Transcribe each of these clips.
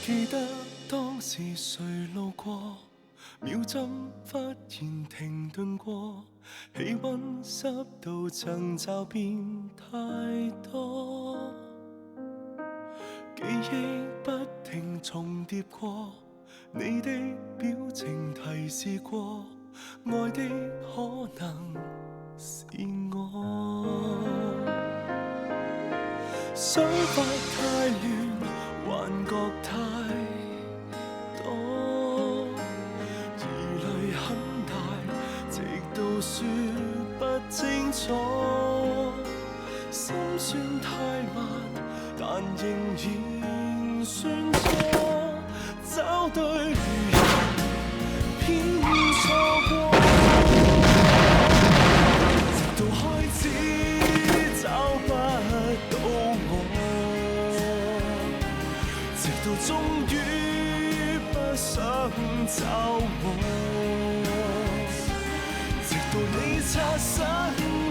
記得當時誰路過，秒針忽然停頓過，氣溫濕度層驟變太多，記憶不停重疊過，你的表情提示過，愛的可能是我。想法太亂，幻覺太多，疑慮很大，直到說不清楚，心算太慢，但仍然算錯，找對人偏錯過，直到開始找不到我，直到終於不想找我，直到你擦身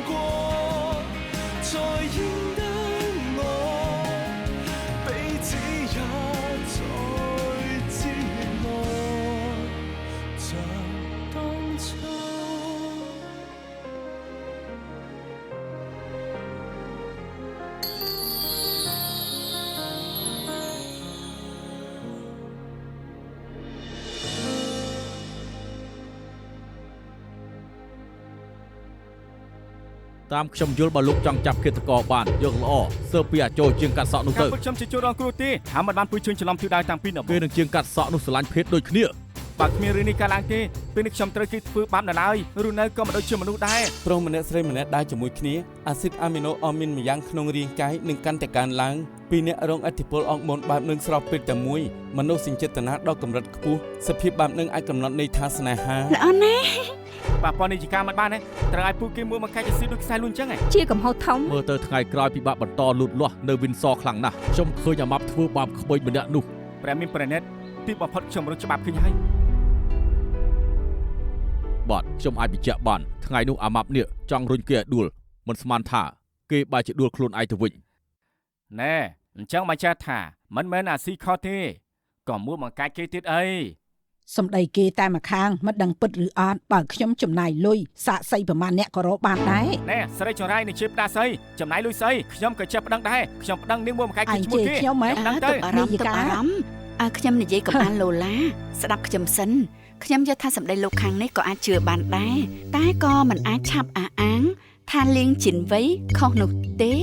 過，才認得我，彼此也在折磨，像當初。តាមខ្ញុំយល់បើលោកចង់ចាប់ឃាតករបានយកល្អសើពីអាចចូលជាងកាត់សក់នោះទៅខ្ញុំជាចូលរងគ្រោះទេហាមិនបានពុយជើងច្រឡំទិសដៅតាំងពីដំបូងគេនឹងជាងកាត់សក់នោះស្រឡាញ់ភេទដូចគ្នាបើគ្មានរឿងនេះកើតឡើងទេពេលនេះខ្ញុំត្រូវគេធ្វើបាបនៅឡើយឬនៅក៏មិនដូចជាមនុស្សដែរប្រុសម្នាក់ស្រីម្នាក់ដើរជាមួយគ្នាអាស៊ីតអាមីណូអមីនម្យ៉ាងក្នុងរាងកាយនឹងកាន់តែកើនឡើងពីអ្នករងឥទ្ធិពលអង្មនបែបនឹងស្របពេលតែមួយមនុស្សសេចក្ដីដល់កម្រិតខ្ពស់សភាពបែបនឹងអាចកំណត់ន័យថាស្នេហាល្អណាស់ប៉ះពាល់នេះជាការមិនបានទេត្រូវឲ្យពួកគេមួយមកកាច់ស៊ីដូចខ្សែលួនចឹងជាកំហុសធំមើលទៅថ្ងៃក្រោយពិបាកបន្តលូតលាស់នៅវិនសខ្លាំងណាស់ខ្ញុំឃើញអាម៉ាប់ធ្វើបាបក្មេងម្នាក់នោះព្រះមានប្រណិតទីបំផុតខ្ញុំរកច្បាប់ឃើញហើយបាទខ្ញុំអាចបញ្ជាក់បានថ្ងៃនោះអាម៉ាប់នេះចង់រុញគេឲ្យដួលមិនស្មានថាគេបែរជាដួលខ្លួនឯងទៅវិញណែអញ្ចឹងមកចាស់ថាមិនមែនអាស៊ីខុសទេក៏មួយមកកាច់គេទៀតអីសំដីគេតែម្ខាងមិនដឹងពិតឬអត់បើខ្ញុំចំណាយលុយសាកសីប្រមាណអ្នកក៏រកបានដែរណែស្រីចរៃនេះជាផ្ដាស្អីចំណាយលុយស្អីខ្ញុំក៏ចេះប្តឹងដែរខ្ញុំប្តឹងនាងមួយមកកាច់គេឈ្មោះគេខ្ញុំហ៎ទៅអារម្មណ៍ខ្ញុំនិយាយកំអានឡូឡាស្ដាប់ខ្ញុំសិនខ្ញុំយល់ថាសម្ដីលោកខាងនេះក៏អាចជឿបានដែរតែក៏មិនអាចឆាប់អះអាងថាលៀងជីនវ័យខុសនោះទេ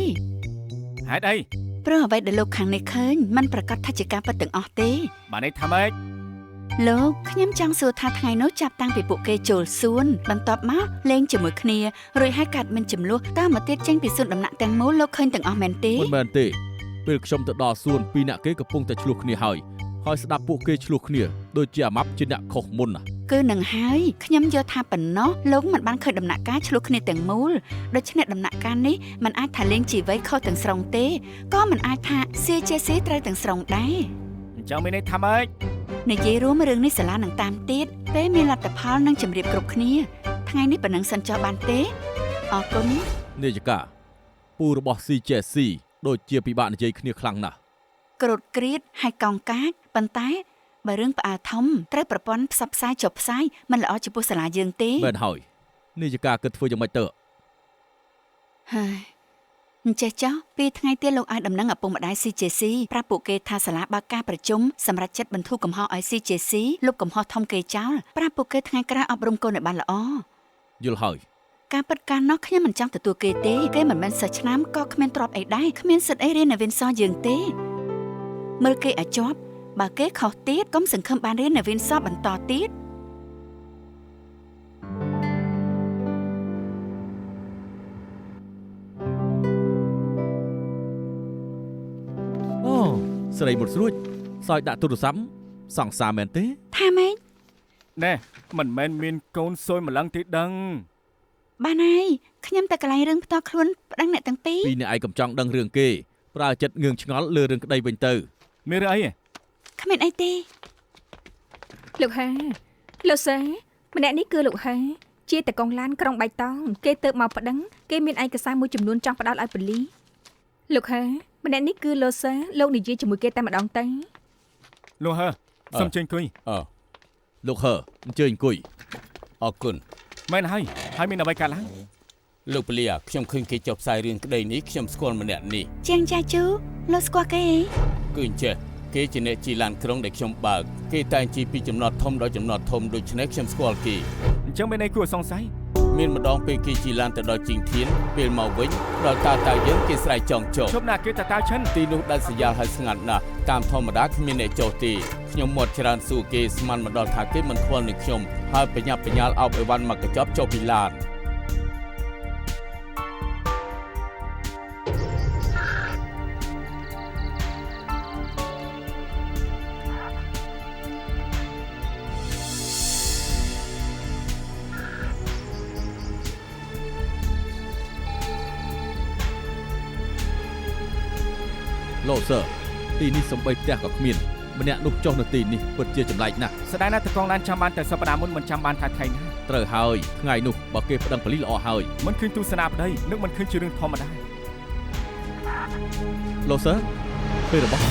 ហេតុអីព្រោះអ្វីដែលលោកខាងនេះឃើញมันប្រកាសថាជាការពិតទាំងអស់ទេបានន័យថាម៉េចលោកខ្ញុំចង់សួរថាថ្ងៃនោះចាប់តាំងពីពួកគេចូលសួនបន្ទាប់មកលេងជាមួយគ្នារួចហើយកាត់មិនចំនួនតើមកទៀតចេញពីសួនដំណាក់ទាំងមូលលោកឃើញទាំងអស់មែនទេមិនមែនទេពេលខ្ញុំទៅដល់សួនពីរអ្នកគេកំពុងតែឆ្លោះគ្នាហើយស្ដាប់ពួកគេឆ្លោះគ្នាដូចជាអាម៉ាប់ជាអ្នកខុសមុនណាគឺនឹងហើយខ្ញុំយល់ថាប៉ុណ្ណោះលោកមិនបានឃើញដំណាក់កាលឆ្លោះគ្នាទាំងមូលដូច្នេះដំណាក់កាលនេះมันអាចថាលេងជីវ័យខុសទាំងស្រុងទេក៏มันអាចថា CJC ត្រូវទាំងស្រុងដែរអញ្ចឹងមានន័យថាម៉េចនិយាយរួមរឿងនេះសាលានឹងតាមទៀតពេលមានលទ្ធផលនឹងជម្រាបគ្រប់គ្នាថ្ងៃនេះប៉ុណ្ណឹងសិនចុះបានទេអរគុណនាយិកាពូរបស់ CJC ដូចជាពិបាកនិយាយគ្នាខ្លាំងណាស់ក្រោតក្រៀតហើយកោងកាចប៉ុន្តែបើរឿងផ្អើលធំត្រូវប្រព័ន្ធផ្សព្វផ្សាយចុះផ្សាយមិនល្អចំពោះសាលាយើងទេមែនហើយនាយិកាគិតធ្វើយ៉ាងម៉េចទៅហើយអញ្ចេះចុះពីថ្ងៃទៀតលោកឲ្យដំណឹងឪពុកម្ដាយ CJC ប្រាប់ពួកគេថាសាលាបើកការប្រជុំសម្រាប់ចាត់បន្ធូរកំហុសឲ្យ CJC លុបកំហុសធំគេចោលប្រាប់ពួកគេថ្ងៃក្រោយអប់រំកូនឲ្យបានល្អយល់ហើយការពិតការនោះខ្ញុំមិនចង់ទទួលគេទេគេមិនមែនសិស្សឆ្នាំក៏គ្មានទ្រព្យអីដែរគ្មានសិទ្ធិអីរៀននៅវិនសយើងទេមើលគេឲ្យជាប់បើគេខុសទៀតកុំសង្ឃឹមបានរៀននៅវិនសបន្តទៀតអូស្រីមុតស្រួចសើចដាក់ទូរស័ព្ទសង្សារមែនទេថាម៉េចណែមិនមែនមានកូនសួយម្លឹងទេដឹងបានហើយខ្ញុំតែកន្លែងរឿងផ្ទាល់ខ្លួនប្តឹងអ្នកទាំងពីរអ្នកឯងកំចង់ដឹងរឿងគេប្រើចិត្តងឿងឆ្ងល់លើរឿងក្តីវិញទៅមានរឿងអីគ្មានអីទេលោកហាលោកសាម្នាក់នេះគឺលោកហាជាតកងឡានក្រុងបៃតងគេទៅមកប្តឹងគេមានឯកសារមួយចំនួនចង់ផ្ដាល់ឲ្យប៉ូលីសលោកហាម្នាក់នេះគឺលោកសាលោកនិយាយជាមួយគេតែម្ដងទៅ លោកហើសុំជើញអង្គុយ លោកហឺអញ្ជើញអង្គុយ អរគុណ មែនហើយមានអ្វីកើតឡើង លោកពលាខ្ញុំឃើញគេចុះផ្សាយរឿងក្តីនេះខ្ញុំស្គាល់ម្នាក់នេះ ជាងចាជូលោកស្គាល់គេ គឺអញ្ចេះគេជាអ្នកជិះឡានក្រុងដែលខ្ញុំបើកគេតែងជិះពីចំណតធំដល់ចំណតធំដូច្នេះខ្ញុំស្គាល់គេ អញ្ចឹងមានន័យគួរសង្ស័យ មានម្ដងពេលគេជិះឡានទៅដល់ជីងធានពេលមកវិញដល់តាយើងគេស្រែកចង់ចុះ ជប់ណាគេតាឈិន ទីនោះដាច់ស្រយាលហើយស្ងាត់ណាស់តាមធម្មតាគ្មានអ្នកចុះទេខ្ញុំមកច្រើនសួរគេស្មានមកដល់ថាគេមិនខ្វល់នឹងខ្ញុំហើយបញ្ញាប់បញ្ញាល់អោបអីវ៉ាន់មកកញ្ចប់ចុះពីឡាន លោកសើទីនេះសំបីផ្ទះក៏គ្មានម្នាក់នោះចុះនៅទីនេះពិតជាចម្លែកណាស់ ស្ដាយណាស់តកងឡានចាំបានតែសប្តាហ៍មុនមិនចាំបានថាថ្ងៃណា ត្រូវហើយថ្ងៃនោះបើគេប្តឹងប៉ូលីសល្អហើយ មិនឃើញទូសនាប្តីនឹងមិនឃើញជារឿងធម្មតា លោកសើពេលរបស់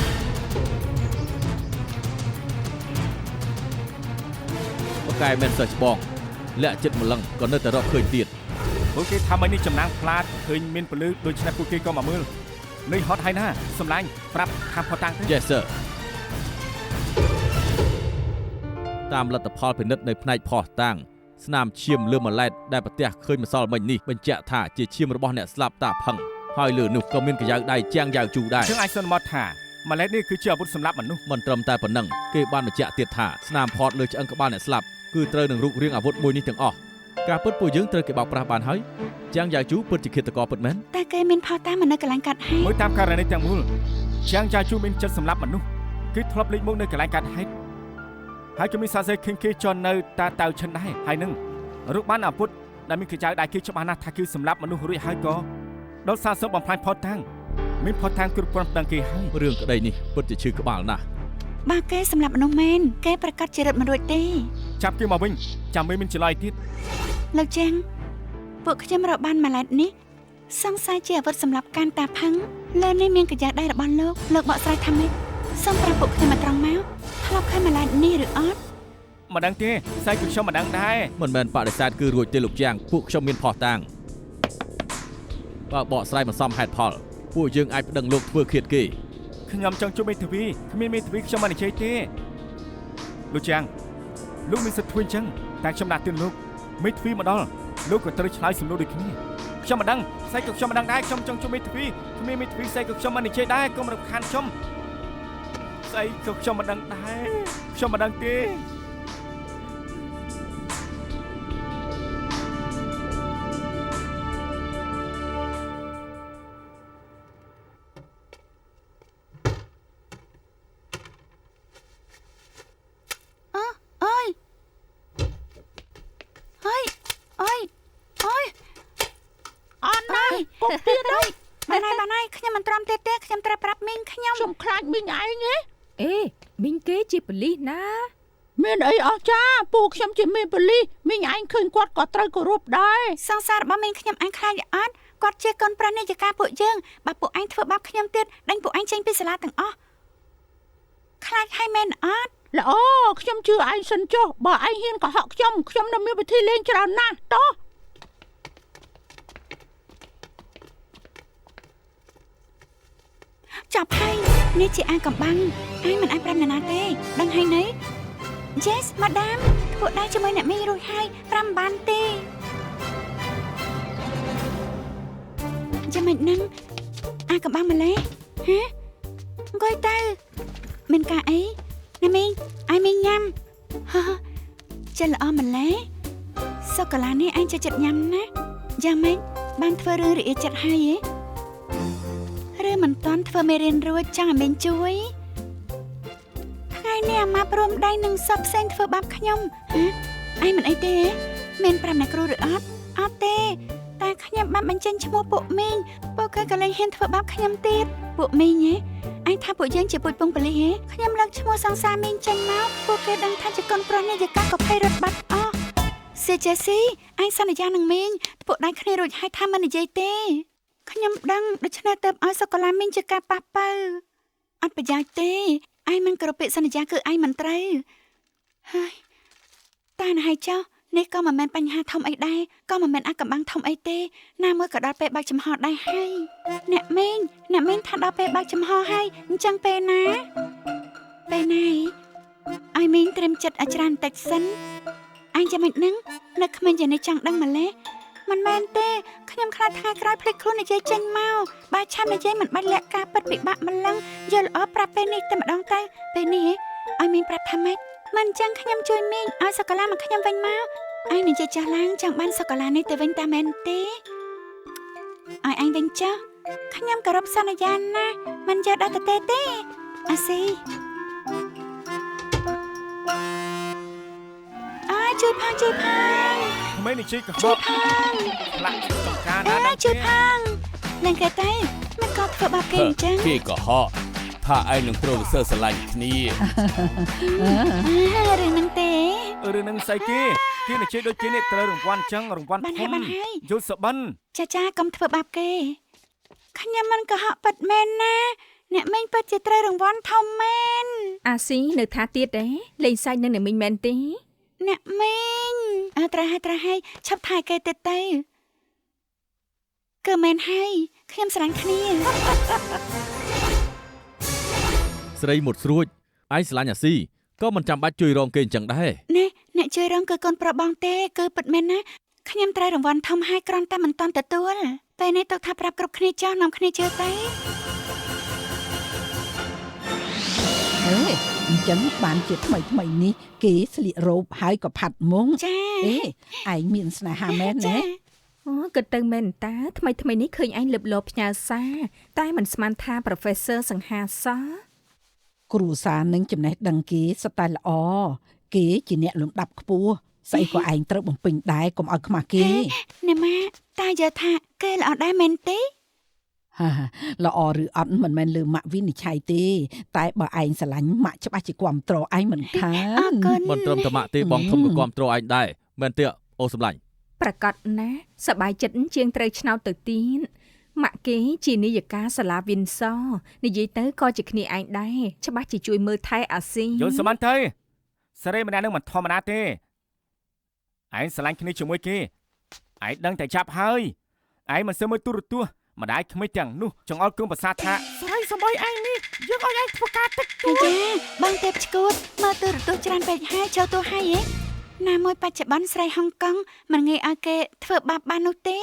បកកែមិនសើច្បងលាក់ចិត្តម្លឹងក៏នៅតែរកឃើញទៀត ពួកគេថាមិននេះចំណាំងផ្លាតឃើញមានពលឺដូច្នេះពួកគេក៏មកមើលនេះហត់ហើយណាសម្លាញ់ប្រាប់ខាងផតាំងទៅ Yes sir តាមលទ្ធផលពិនិត្យនៅផ្នែកផោះតាំងស្នាមឈាមលើម៉ាឡែតដែលប្រទះឃើញម្សិលមិញនេះបញ្ជាក់ថាជាឈាមរបស់អ្នកស្លាប់តាផឹងហើយលើនោះក៏មានកយ៉ាវដៃជាងយ៉ាវជូដែរ ជាងអាចសន្មតថាម៉ាឡែតនេះគឺជាអាវុធសម្រាប់មនុស្ស មិនត្រឹមតែប៉ុណ្ណឹងគេបានបញ្ជាក់ទៀតថាស្នាមផតលើឆ្អឹងក្បាលអ្នកស្លាប់គឺត្រូវនឹងរូបរាងអាវុធមួយនេះទាំងអស់ការពិតពួកយើងត្រូវគេបោកប្រាស់បានហើយជាងយ៉ាវជូពិតជាឃាតករពិតមែន តែគេមានផោះតាមនៅកន្លែងកាត់ហេតុ មើលតាមករណីទាំងមូលជាងចាជូមានចិត្តសម្រាប់មនុស្សគឺធ្លាប់លេចមុខនៅកន្លែងកាត់ហេតុហើយក៏មានសារសេឃើញគេជន់នៅតាឈិនដែរហើយនឹងរូបបានអាពុតដែលមានកញ្ចៅដៃគេច្បាស់ណាស់ថាគឺសម្រាប់មនុស្សរួចហើយក៏ដល់សារសឹកបំផ្លាញផតតាំងមានផតតាំងគ្រប់គ្រាន់ដឹងគេហើយ រឿងក្តីនេះពិតជាឈឺក្បាលណាស់ បើគេសម្រាប់មនុស្សមែនគេប្រកាសជារត់មិនរួចទេ ចាប់គេមកវិញចាំមិនមានច្រឡយទៀត លោកជាងពួកខ្ញុំរកបានម៉ាឡែតនេះសង្ស័យជាអាវុធសម្រាប់កាន់តាផឹងលើនេះមានកញ្ចៅដៃរបស់លោកបកស្រាយថាម៉េចសូមប្រាប់ពួកខ្ញុំមកត្រង់មកធ្លាប់ឃើញម៉ាឡែតនេះឬអត់ មិនដឹងទេស្អីគឺខ្ញុំមិនដឹងដែរ មិនមែនបដិសេធគឺរួចទេលោកជាងពួកខ្ញុំមានផោះតាំងបើបកស្រាយមិនសមហេតុផលពួកយើងអាចប្តឹងលោកធ្វើឃាតគេ ខ្ញុំចង់ជួបមេធាវីគ្មានមេធាវីខ្ញុំមិននិយាយទេលោកជាងលោកមានសិទ្ធិធ្វើអញ្ចឹងតែខ្ញុំដាក់ទឿនលោកមេធាវីមកដល់លោកក៏ត្រូវឆ្លើយសំណួរដូចគ្នាខ្ញុំមិនដឹងស្អីក៏ខ្ញុំមិនដឹងដែរខ្ញុំចង់ជួបមេធាវីគ្មានមេធាវីស្អីក៏ខ្ញុំមិននិយាយដែរកុំរំខានខ្ញុំស្អីក៏ខ្ញុំមិនដឹងដែរខ្ញុំមិនដឹងទេ ពុកទៀតហើយ បានហើយខ្ញុំមិនទ្រាំទេខ្ញុំត្រូវប្រាប់មីងខ្ញុំ ខ្ញុំខ្លាចមីងឯងហ៎ អេមីងគេជាប៉ូលីសណា មានអីអស់ចាពូខ្ញុំជាមេប៉ូលីសមីងឯងឃើញគាត់ក៏ត្រូវគោរពដែរ សង្សាររបស់មីងខ្ញុំអញខ្លាចអត់គាត់ជាកូនប្រុសនៃចការពួកយើងបើពួកអញធ្វើបាបខ្ញុំទៀតដេញពួកអញចេញពីសាលាទាំងអស់ខ្លាចហើយមែនអត់ ល្អខ្ញុំជឿឯងសិនចុះបើឯងហ៊ានកុហកខ្ញុំនៅមានវិធីលេងច្រើនណាស់តោះ ចាប់ហើយនេះជាអាកំបាំងអញមិនអាចប្រាប់អ្នកណាទេដឹងហើយណី Yes madam ធ្វើដែរជាមួយអ្នកមីងរួចហើយប្រាំបានទេចាំមិននឹងអាកំបាំងម្លេះហ៎អង្គុយទៅមានការអីអ្នកមីងអញមីងញ៉ាំចិនល្អម្លេះសូកូឡានេះអញចូលចិត្តញ៉ាំណាយ៉ាងម៉េចបានធ្វើរឿងរីកចិត្តហើយហ៎ ឬមិនទាន់ធ្វើមេរៀនរួចចង់ឲ្យមីងជួយថ្ងៃនេះអាម៉ាប់រួមដៃនឹងសពផ្សេងធ្វើបាបខ្ញុំហ៎ឯងមិនអីទេមានប្រាប់អ្នកគ្រូឬអត់អត់ទេតែខ្ញុំបានបញ្ចេញឈ្មោះពួកមីងពួកគេក៏លែងហ៊ានធ្វើបាបខ្ញុំទៀតពួកមីងហ៎ឯងថាពួកយើងជាពុជពងប៉ូលីសហ៎ខ្ញុំលើកឈ្មោះសង្សារមីងចេញមកពួកគេដឹងថាជាកូនប្រុសនៃយកាក៏ភ័យរត់បាត់អស់សេជេស៊ីឯងសន្យានឹងមីងពួកដៃគ្នារួចហើយថាមិននិយាយទេ ខ្ញុំដឹងដូច្នេះទៅឲ្យសូកូឡាមីងជាការប៉ះប៉ៅអត់ប្រយោជន៍ទេ ឯងមិនគោរពពាក្យសន្យាគឺឯងមិនត្រូវហើយតែណ៎ហើយចុះនេះក៏មិនមែនបញ្ហាធំអីដែរក៏មិនមែនអាកំបាំងធំអីទេណាមួយក៏ដល់ពេលបើកចំហដែរហើយអ្នកមេងថាដល់ពេលបើកចំហហើយអញ្ចឹងពេលណាឲ្យមីងត្រៀមចិត្តឲ្យច្រើនតិចសិនអញចាំមិននឹងនៅក្មេងយ៉ាងនេះចង់ដឹងម្លេះមិនមែនទេខ្ញុំខ្លាចថ្ងៃក្រោយភ្លេចខ្លួននិយាយចេញមកបើឆាប់និយាយមិនបាច់លាក់ការពិតពិបាកម្លឹងយល់ល្អប្រាប់ពេលនេះតែម្ដងទៅពេលនេះឲ្យមីងប្រាប់ថាម៉េចមិនអញ្ចឹងខ្ញុំជួយមីងឲ្យសូកូឡាមកខ្ញុំវិញមកឯងនិយាយចាស់ឡើងចង់បានសូកូឡានេះទៅវិញតាមែនទេឲ្យឯងវិញចុះខ្ញុំគោរពសន្យាណាមិនយកដល់ទៅទេអាស៊ីជួយផាំងក្មេងនេះជិះកុហក ជួយផាំង ខ្លាក់ចង្ការណាដល់ ជួយផាំងនឹងគេតែមិនក៏ធ្វើបាបគេអញ្ចឹង គេកុហកថាឯងនឹងប្រូហ្វេស័រស្រឡាញ់គ្នា រឿងហ្នឹងទេ រឿងនឹងស្អីគេនឹងជិះដូចគេនេះត្រូវរង្វាន់ចឹងរង្វាន់ធំយល់សបិន ចាកុំធ្វើបាបគេខ្ញុំមិនកុហកពិតមែនណាអ្នកមីងពិតជាត្រូវរង្វាន់ធំមែន អាស៊ីនៅថាទៀតដែរលេងសាច់នឹងអ្នកមីងមែនទេ អ្នកមីងត្រាហើយឆាប់ថែគេទៅគឺមែនហើយខ្ញុំស្រឡាញ់គ្នា ស្រីមុតស្រួចឯងស្រឡាញ់អាស៊ីក៏មិនចាំបាច់ជួយរងគេអញ្ចឹងដែរ ណែអ្នកជួយរងគឺកូនប្រុសបងទេគឺពិតមែនណាខ្ញុំត្រូវរង្វាន់ធំហើយគ្រាន់តែមិនទាន់ទទួលពេលនេះទុកថាប្រាប់គ្រប់គ្នាចោះនាំគ្នាជឿទៅ អញ្ចឹងបានជាថ្មីនេះគេស្លៀករ៉ូបហើយក៏ផាត់មុង ចា ឯងមានស្នេហាមែនណា អូគិតទៅមែនតាថ្មីនេះឃើញឯងលឹបលោផ្ញើសារតែមិនស្មានថា Professor សង្ហាស គ្រូសានឹងចំណេះដឹងគេស្តែល្អគេជាអ្នកលំដាប់ខ្ពស់ស្អីក៏ឯងត្រូវបំពេញដែរកុំឲ្យខ្មាស់គេ អ្នកម៉ាតាយល់ថាគេល្អដែរមែនទេ ល្អឬអត់មិនមែនលើម៉ាក់វិនិច្ឆ័យទេតែបើឯងស្រឡាញ់ម៉ាក់ច្បាស់ជាគ្រប់ត្រឯងមិនខាន អរគុណ មិនត្រឹមតែម៉ាក់ទេបងធំក៏គ្រប់គ្រងឯងដែរមែនទេអូសម្លាញ់ ប្រកាសណាសប្បាយចិត្តជាងត្រូវឆ្នោតទៅទៀតម៉ាក់គេជានាយិកាសាលាវិនសនិយាយទៅក៏ជាគ្នាឯងដែរច្បាស់ជាជួយមើលថែអាស៊ី យល់សបិនទៅសេរីម្នាក់នឹងមិនធម្មតាទេឯងស្រឡាញ់គ្នាជាមួយគេឯងដឹងតែចាប់ហើយឯងមិនសើមើលទូរទស្សន៍ម្ដាយក្មេងទាំងនោះចង្អុលគង់ប្រសាទថាស្រីសបៃឯងនេះយើងឲ្យឯងធ្វើការតិចតួច ចាបងទេពឈួតមើលទូរទស្សន៍ច្រើនពេកហើយចូលទូហើយហ៎ណាមួយបច្ចុប្បន្នស្រីហុងកុងមិនងាយឲ្យគេធ្វើបាបបាននោះទេ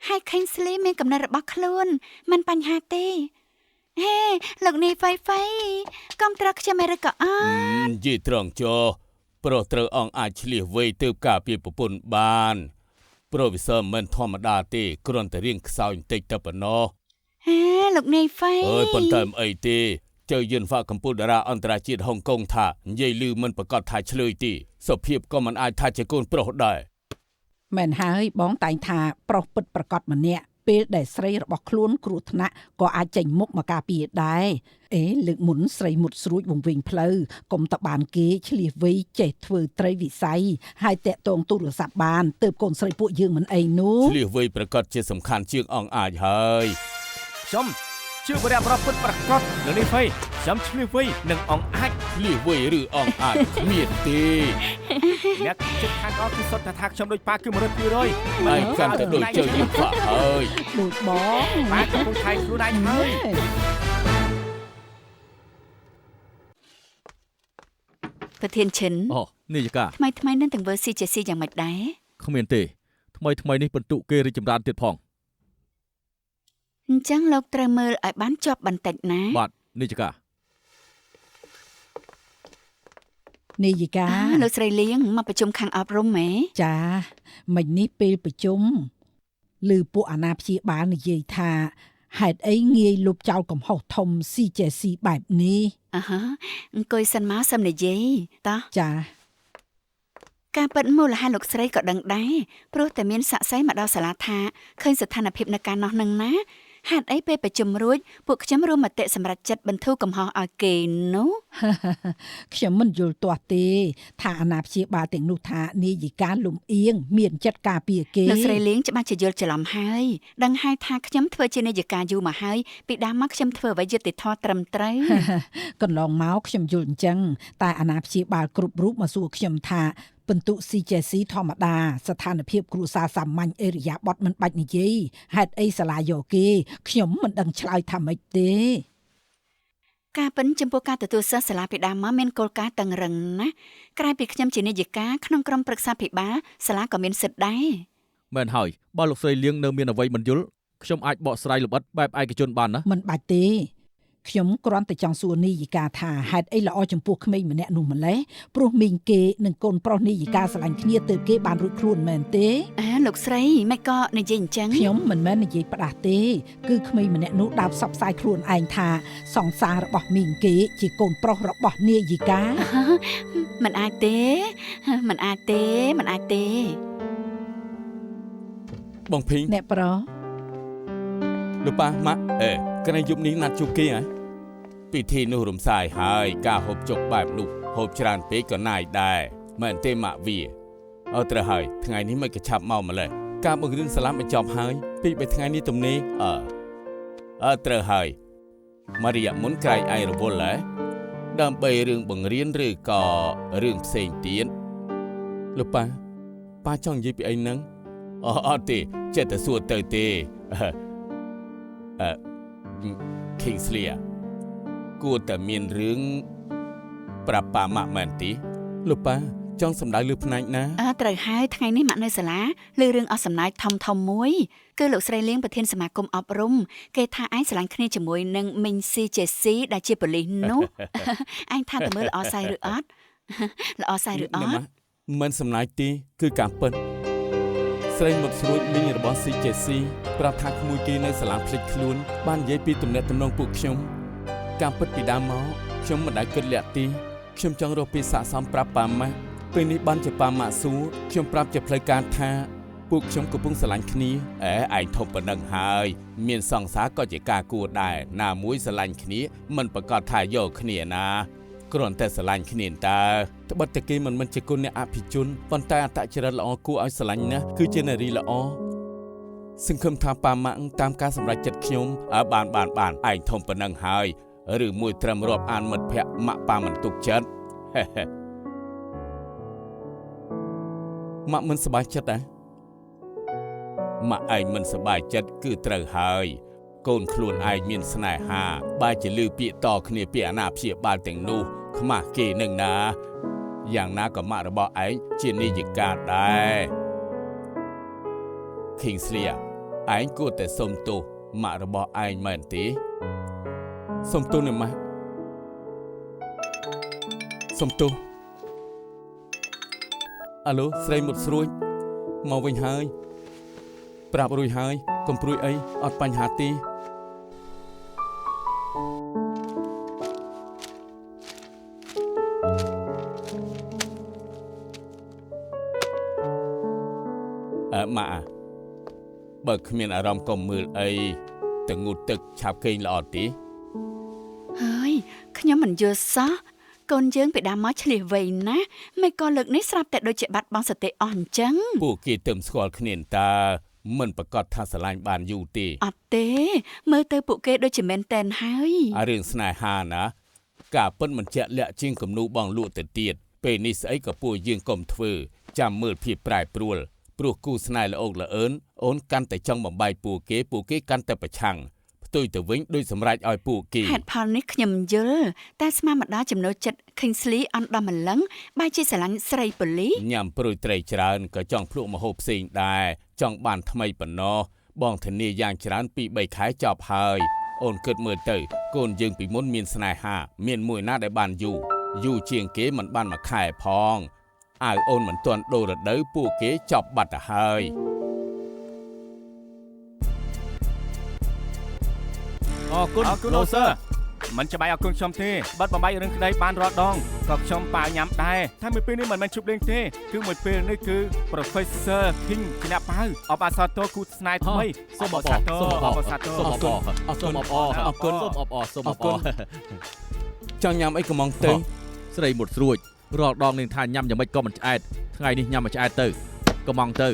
ហើយខេងស្លីមានកំណត់របស់ខ្លួនមិនបញ្ហាទេហេលោកនេះហ្វៃកុំត្រូវខ្ញុំឬក៏អត់ និយាយត្រង់ចុះប្រុសត្រូវអង្គអាចឆ្លៀសវៃទៅការពារប្រពន្ធបានប្រូហ្វេស័រមិនធម្មតាទេគ្រាន់តែរៀងខ្សោយបន្តិចតែប៉ុណ្ណោះ ហេលោកនេះហ្វៃ អើយប៉ុន្តែមិនអីទេចៅយិនហ្វាកម្ពុជាតារាអន្តរជាតិហុងកុងថានិយាយលឺមិនប្រកាសថាឆ្លើយទេសុភាពក៏មិនអាចថាជាកូនប្រុសដែរ មែនហើយបងតែងថាប្រុសពិតប្រកបម្នាក់ពេលដែលស្រីរបស់ខ្លួនគ្រោះថ្នាក់ក៏អាចចេញមុខមកការពារដែរលើកមុនស្រីមុតស្រួចវង្វេងផ្លូវកុំតបានគេឆ្លៀសវៃចេះធ្វើត្រីវិស័យហើយតាក់ទងទូរស័ព្ទបានទើបកូនស្រីពួកយើងមិនអីនោះ ឆ្លៀសវៃប្រកាសជាសំខាន់ជាងអង្គអាចហើយ ខ្ញុំជឿបរិយាប្រពុតប្រកបលោកនេះហ្វៃខ្ញុំឆ្លៀសវៃនឹងអង្គអាច ឆ្លៀសវៃឬអង្គអាចគ្មានទេ អ្នកចិត្តខាងអត់គឺសុទ្ធថាខ្ញុំដូចប៉ាគឺ100% ឯងកាន់តែដូចចៅយិនហ្វាហើយ ដូចបង ប៉ាកំពុងថៃខ្លួនឯងហើយ ប្រធានឈិន អូនាយិកា ថ្មីនឹងទាំងវើស៊ីជាស៊ីយ៉ាងម៉េចដែរ គ្មានទេថ្មីនេះបន្ទុកគេរីកចម្រើនទៀតផង អញ្ចឹងលោកត្រូវមើលឲ្យបានជាប់បន្តិចណា បាទនាយិកា នាយិកា លោកស្រីលៀងមកប្រជុំខាងអប់រំហ៎ ចាមិញនេះពេលប្រជុំឮពួកអាណាព្យាបាលនិយាយថាហេតុអីងាយលុបចោលកំហុសធំ CJC បែបនេះ អង្គុយសិនមកសំនិយាយតោះ ចា ការពិតមូលហេតុលោកស្រីក៏ដឹងដែរព្រោះតែមានសាក់សីមកដល់សាលាថាឃើញស្ថានភាពនៅការនោះនឹងណា ហេតុអីពេលប្រជុំរួចពួកខ្ញុំរួមមតិសម្រាប់ចិត្តបន្ធូរកំហុសឲ្យគេនោះ ខ្ញុំមិនយល់ទាស់ទេថាអាណាព្យាបាលទាំងនោះថានាយិកាលំអៀងមានចិត្តការពារគេ លោកស្រីលៀងច្បាស់ជាយល់ច្រឡំហើយដឹងហើយថាខ្ញុំធ្វើជានាយិកាយូរមកហើយពីដើមមកខ្ញុំធ្វើអ្វីយុត្តិធម៌ត្រឹមត្រូវ កន្លងមកខ្ញុំយល់អញ្ចឹងតែអាណាព្យាបាលគ្រប់រូបមកសួរខ្ញុំថាបន្ទុក CJC ធម្មតាស្ថានភាពគ្រួសារសាមញ្ញអេរិយាបថមិនបាច់និយាយហេតុអីសាលាយកគេខ្ញុំមិនដឹងឆ្លើយថាម៉េចទេ ការពិនចំពោះការទទួលសិស្សសាលាពីដើមមកមានគោលការណ៍តឹងរឹងណាស់ក្រៅពីខ្ញុំជានាយិកាក្នុងក្រុមប្រឹក្សាភិបាលសាលាក៏មានសិទ្ធិដែរ មែនហើយបើលោកស្រីលៀងនៅមានអ្វីមិនយល់ខ្ញុំអាចបកស្រាយលម្អិតបែបឯកជនបានណា មិនបាច់ទេខ្ញុំគ្រាន់តែចង់សួរនាយិកាថាហេតុអីល្អចំពោះក្មេងម្នាក់នោះម្លេះព្រោះមីងគេនិងកូនប្រុសនាយិកាស្រឡាញ់គ្នាទៅគេបានរួចខ្លួនមែនទេ លោកស្រីមិនក៏និយាយអញ្ចឹង ខ្ញុំមិនមែននិយាយផ្ដាស់ទេគឺក្មេងម្នាក់នោះដើរផ្សព្វផ្សាយខ្លួនឯងថាសង្សាររបស់មីងគេជាកូនប្រុសរបស់នាយិកា មិនអាចទេមិនអាចទេមិនអាចទេ បងភីង អ្នកប្រុស លោកប៉ាម៉ាក់ក្រែងយប់នេះណាត់ជួបគេហ៎ពិធីនោះរំសាយហើយការហូបចុកបែបនោះហូបច្រើនពេកក៏ណាយដែរមែនទេម៉ាក់វាត្រូវហើយថ្ងៃនេះមិនក៏ឆាប់មកម្លេះការបង្រៀនសាលាបញ្ចប់ហើយពី3ថ្ងៃនេះទំនេរត្រូវហើយម៉ារីយ៉ាមុនក្រែងឯងរវល់ហ៎ដើម្បីរឿងបង្រៀនឬក៏រឿងផ្សេងទៀតលោកប៉ាចង់និយាយពីអីហ្នឹងអត់ទេចេះតែសួរទៅទេKingsley គួរតែមានរឿងប្រាប់ប៉ាម៉ាក់មែនទេលោកប៉ាចង់សម្ដៅលើផ្នែកណា ត្រូវហើយថ្ងៃនេះម៉ាក់នៅសាលាលើរឿងអស់សំណើចធំមួយគឺលោកស្រីលៀងប្រធានសមាគមអប់រំគេថាឯងស្រឡាញ់គ្នាជាមួយនឹងមីង CJC ដែលជាប៉ូលីសនោះ ឯងថាតើមើលល្អសៃឬអត់ ល្អសៃឬអត់ មិនសំណាយទេគឺការពិតស្រីមុតស្រួចមីងរបស់ CJC ប្រាប់ថាក្មួយគេនៅសាលាភ្លេចខ្លួនបាននិយាយពីទំនាក់ទំនងពួកខ្ញុំការពិតពីដើមមកខ្ញុំមិនដែលគិតលាក់ទីខ្ញុំចង់រកពេលស័ក្តិសមប្រាប់ប៉ាម៉ាក់ពេលនេះបានជាប៉ាម៉ាក់សួរខ្ញុំប្រាប់ជាផ្លូវការថាពួកខ្ញុំកំពុងស្រឡាញ់គ្នាឯងធំប៉ុណ្ណឹងហើយមានសង្សារក៏ជាការគួរដែរណាមួយស្រឡាញ់គ្នាមិនប្រកាសថាយកគ្នាណាគ្រាន់តែស្រឡាញ់គ្នាតើត្បិតតែគេមិនជាគុណអ្នកអភិជនប៉ុន្តែអត្តចរិតល្អគួរឲ្យស្រឡាញ់ណាស់គឺជានារីល្អសង្ឃឹមថាប៉ាម៉ាក់តាមការសម្រេចចិត្តខ្ញុំបានឯងធំប៉ុណ្ណឹងហើយឬមួយត្រឹមរាប់អានមិត្តភ័ក្តិម៉ាក់ប៉ាមិនទុកចិត្តម៉ាក់មិនសប្បាយចិត្តទេម៉ាក់ឯងមិនសប្បាយចិត្តគឺត្រូវហើយកូនខ្លួនឯងមានស្នេហាបើជាឮពាក្យតគ្នាពីអាណាព្យាបាលទាំងនោះខ្មាស់គេនឹងណាយ៉ាងណាក៏ម៉ាក់របស់ឯងជានាយិកាដែរ Kingsley ឯងគួរតែសុំទោសម៉ាក់របស់ឯងមែនទេសុំទោសណាម៉ាក់សុំទោសអាឡូស្រីមុតស្រួយមកវិញហើយប្រាប់រួចហើយកុំព្រួយអីអត់បញ្ហាទេម៉ាក់បើគ្មានអារម្មណ៍កុំមើលអីទៅងូតទឹកឆាប់គេងល្អទេ ហើយខ្ញុំមិនយល់សោះកូនយើងពីដើមមកឆ្លៀសវៃណាស់មិនក៏លើកនេះស្រាប់តែដូចជាបាត់បង់សតិអស់អញ្ចឹង ពួកគេទៅស្គាល់គ្នាតើមិនប្រកាសថាស្រឡាញ់បានយូរទេ អត់ទេមើលទៅពួកគេដូចជាមែនតែនហើយ រឿងស្នេហាណាការពិតមិនជាក់លាក់ជាងគំនូបងលក់ទៅទៀតពេលនេះស្អីក៏ពួកយើងកុំធ្វើចាំមើលភាពប្រែប្រួលព្រោះគូស្នេហ៍ល្អោកល្អឿនអូនកាន់តែចង់បំបាយពួកគេកាន់តែប្រឆាំងផ្ទុយទៅវិញដូចសម្រេចឲ្យពួកគេ ហេតុផលនេះខ្ញុំយល់តែស្មានម្ដងចំណូលចិត្ត Kingsley អន់ដល់ម្លឹងបែរជាស្រឡាញ់ស្រីប៉ូលីស ញ៉ាំព្រួយត្រីច្រើនក៏ចង់ភ្លក់ម្ហូបផ្សេងដែរចង់បានថ្មីប៉ុណ្ណោះបងធានាយ៉ាងច្រើនពី3ខែចប់ហើយអូនគិតមើលទៅកូនយើងពីមុនមានស្នេហាមានមួយណាដែលបានយូរជាងគេមិនបានមួយខែផងអាវអូនមិនទាន់ដូររដូវពួកគេចប់បាត់ទៅហើយ អរគុណលោកសើ មិនចាំបាច់ឲ្យកូនខ្ញុំទេបាត់បំបាយរឿងក្តីបានរាល់ដងក៏ខ្ញុំប៉ាញ៉ាំដែរតែមួយពេលនេះមិនមែនជប់លេងទេគឺមួយពេលនេះគឺ Professor King គណៈប៉ៅអបអសាទរគូស្នេហ៍ថ្មីសូមអបអសាទរអបអសាទរអរគុណអរគុណអរគុណសូមអបអរសូមអបអរចង់ញ៉ាំអីក៏មកទៅស្រីមុតស្រួចរាល់ដងនឹងថាញ៉ាំយ៉ាងម៉េចក៏មិនឆ្អែតថ្ងៃនេះញ៉ាំមិនឆ្អែតទៅក៏មកទៅ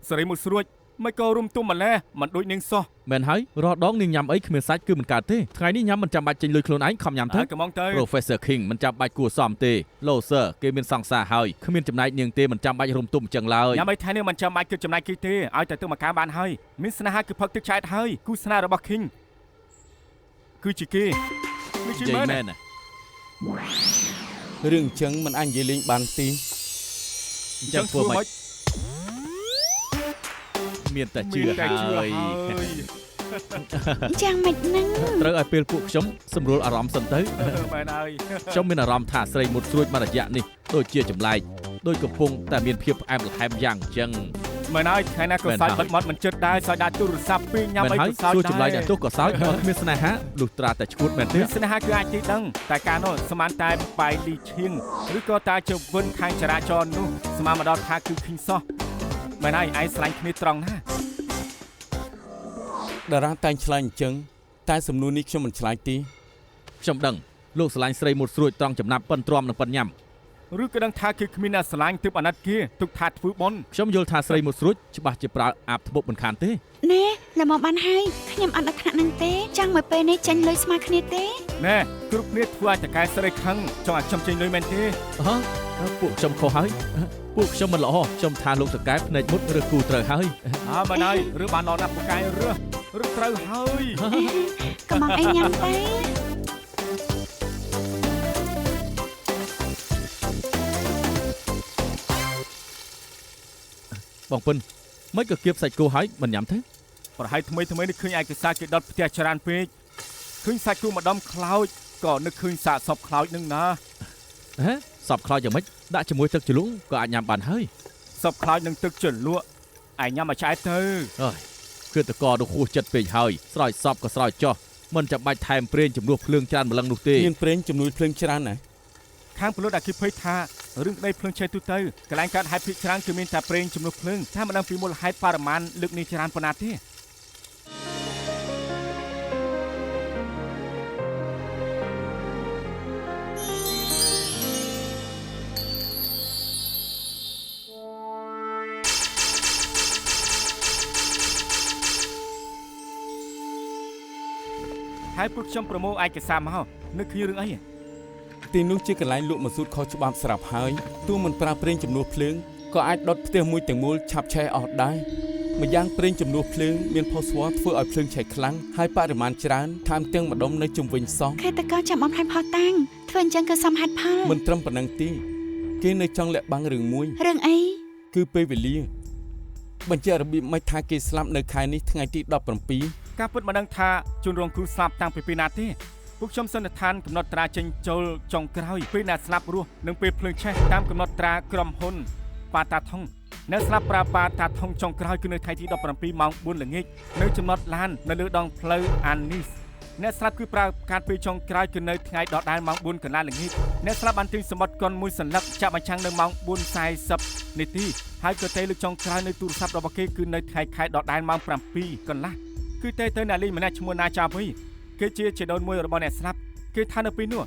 ស្រីមុតស្រួចមិនក៏រុំទុំម្លេះមិនដូចនាងសោះមែនហើយរាល់ដងនាងញ៉ាំអីគ្មានសាច់គឺមិនកើតទេថ្ងៃនេះញ៉ាំមិនចាំបាច់ចេញលុយខ្លួនឯងខំញ៉ាំទៅក៏មកទៅ Professor King មិនចាំបាច់គួរសមទេ Loser គេមានសង្សារហើយគ្មានចំណែកនាងទេមិនចាំបាច់រុំទុំអញ្ចឹងឡើយញ៉ាំអីថែនេះមិនចាំបាច់គឺចំណែកគេទេឲ្យតែទៅមកការបានហើយមានស្នេហាគឺផឹកទឹកឆ្អែតហើយគូស្នេហ៍របស់ King គឺជាគេនេះជាមែនរឿងអញ្ចឹងមិនអាចនិយាយលេងបានទេអញ្ចឹងធ្វើម៉េចមានតែជឿហើយយ៉ាងម៉េចហ្នឹងត្រូវឲ្យពេលពួកខ្ញុំសម្រួលអារម្មណ៍សិនទៅមែនហើយខ្ញុំមានអារម្មណ៍ថាស្រីមុតស្រួចមករយៈនេះដូចជាចម្លែកដូចកំពុងតែមានភាពផ្អែមល្ហែមយ៉ាងអញ្ចឹងមែនហើយថ្ងៃណាក៏សើចបិទមាត់មិនចិត្តដែរសើចដាក់ទូរស័ព្ទពីញ៉ាំអីក៏សើចដែរចម្លែកអ្នកទោះក៏សើចហើយគ្មានស្នេហាលុះត្រាតែឈួតមែនទេស្នេហាគឺអាចទីដឹងតែការនោះស្មានតែបាយលីឈៀងឬក៏តាជវិនខាងចរាចរណ៍នោះស្មានមកដល់ថាគឺឃើញសោះមែនហើយឯងស្រឡាញ់គ្នាត្រង់ណាតារាតែងឆ្លើយអញ្ចឹងតែសំណួរនេះខ្ញុំមិនឆ្លើយទេខ្ញុំដឹងលោកស្រឡាញ់ស្រីមុតស្រួចត្រង់ចំណាប់ប៉ិនទ្រាំនិងប៉ិនញ៉ាំឬក៏ដឹងថាគឺគ្មានអ្នកស្រឡាញ់ទើបអាណិតគេទុកថាធ្វើបន់ខ្ញុំយល់ថាស្រីមុតស្រួចច្បាស់ជាប្រើអាបធ្បប់មិនខានទេណែល្មមបានហើយខ្ញុំអត់ដល់ថ្នាក់ហ្នឹងទេចង់មកពេលនេះចាញ់លុយស្មើគ្នាទេណែគ្រប់គ្នាធ្វើឲ្យតកែស្រីខឹងចង់ឲ្យខ្ញុំចាញ់លុយមែនទេពួកខ្ញុំខុសហើយពួកខ្ញុំមិនល្អខ្ញុំថាលោកតកែភ្នែកមុតឬគូត្រូវហើយមែនហើយឬបានដល់ណាប់តកែឬត្រូវហើយកុំមកអីញ៉ាំទៅបងពិនមិនក៏គៀបសាច់គោហើយមិនញ៉ាំទេប្រហែលថ្មីនេះឃើញឯកសារគេដុតផ្ទះច្រើនពេកឃើញសាច់គោម្ដុំខ្លោចក៏នឹកឃើញសាកសពខ្លោចនឹងណាសពខ្លោចយ៉ាងម៉េចដាក់ជាមួយទឹកជ្រលក់ក៏អាចញ៉ាំបានហើយសពខ្លោចនឹងទឹកជ្រលក់ឯងញ៉ាំឲ្យឆ្អែតទៅអើយគឺតកទៅខួសចិត្តពេកហើយស្រោចសពក៏ស្រោចចោះមិនចាំបាច់ថែមប្រេងជំនួសភ្លើងច្រើនម្លឹងនោះទេមានប្រេងជំនួសភ្លើងច្រើនណាខាងពលរដ្ឋអគិភ័យថារឿងក្តីភ្លើងឆេះទូទៅកន្លែងកើតហេតុភិកច្រើនគឺមានតែប្រេងជំនួសភ្លើងតែមិនដឹងពីមូលហេតុបរិមាណលើកនេះច្រើនប៉ុណ្ណាទេហើយពួកខ្ញុំប្រមូលឯកសារមកនឹកឃើញរឿងអីទីនោះជាកន្លែងលក់ម៉ាស៊ូតខុសច្បាប់ស្រាប់ហើយទោះមិនប្រើប្រេងជំនួសភ្លើងក៏អាចដុតផ្ទះមួយទាំងមូលឆាប់ឆេះអស់ដែរម្យ៉ាងប្រេងជំនួសភ្លើងមានផូស្វ័រធ្វើឲ្យភ្លើងឆេះខ្លាំងហើយបរិមាណច្រើនថែមទាំងម្ដុំនៅជុំវិញសោះខេត្តតកចាំបំផ្លាញផោះតាំងធ្វើអញ្ចឹងគឺសមហេតុផលមិនត្រឹមប៉ុណ្ណឹងទេគេនៅចង់លាក់បាំងរឿងមួយរឿងអីគឺពេលវេលាបញ្ជាក់របៀបមិនថាគេស្លាប់នៅខែនេះថ្ងៃទី17ការពិតមិនដឹងថាជនរងគ្រោះស្លាប់តាំងពីពេលណាទេពួកខ្ញុំសន្និដ្ឋានកំណត់ត្រាចេញចូលចុងក្រោយពេលអ្នកស្លាប់រស់និងពេលភ្លើងឆេះតាមកំណត់ត្រាក្រុមហ៊ុនប៉ាតាថុងអ្នកស្លាប់ប្រើប៉ាតាថុងចុងក្រោយគឺនៅថ្ងៃទី17ម៉ោង4ល្ងាចនៅចំណតឡាននៅលើដងផ្លូវអានីសអ្នកស្លាប់គឺប្រើកាតពេលចុងក្រោយគឺនៅថ្ងៃដដែលម៉ោង4កន្លះល្ងាចអ្នកស្លាប់បានទិញសម្បត្តិកុនមួយសន្លឹកចាក់បញ្ចាំងនៅម៉ោង4:40នាទីហើយក៏ទេលើកចុងក្រោយនៅទូរស័ព្ទរបស់គេគឺនៅថ្ងៃខែដដែលម៉ោង7កន្លះគឺទេទៅអ្នកលេងម្នាក់ឈ្មោះណាចាវីគេជាជីដូនមួយរបស់អ្នកស្លាប់គេថានៅពេលនោះ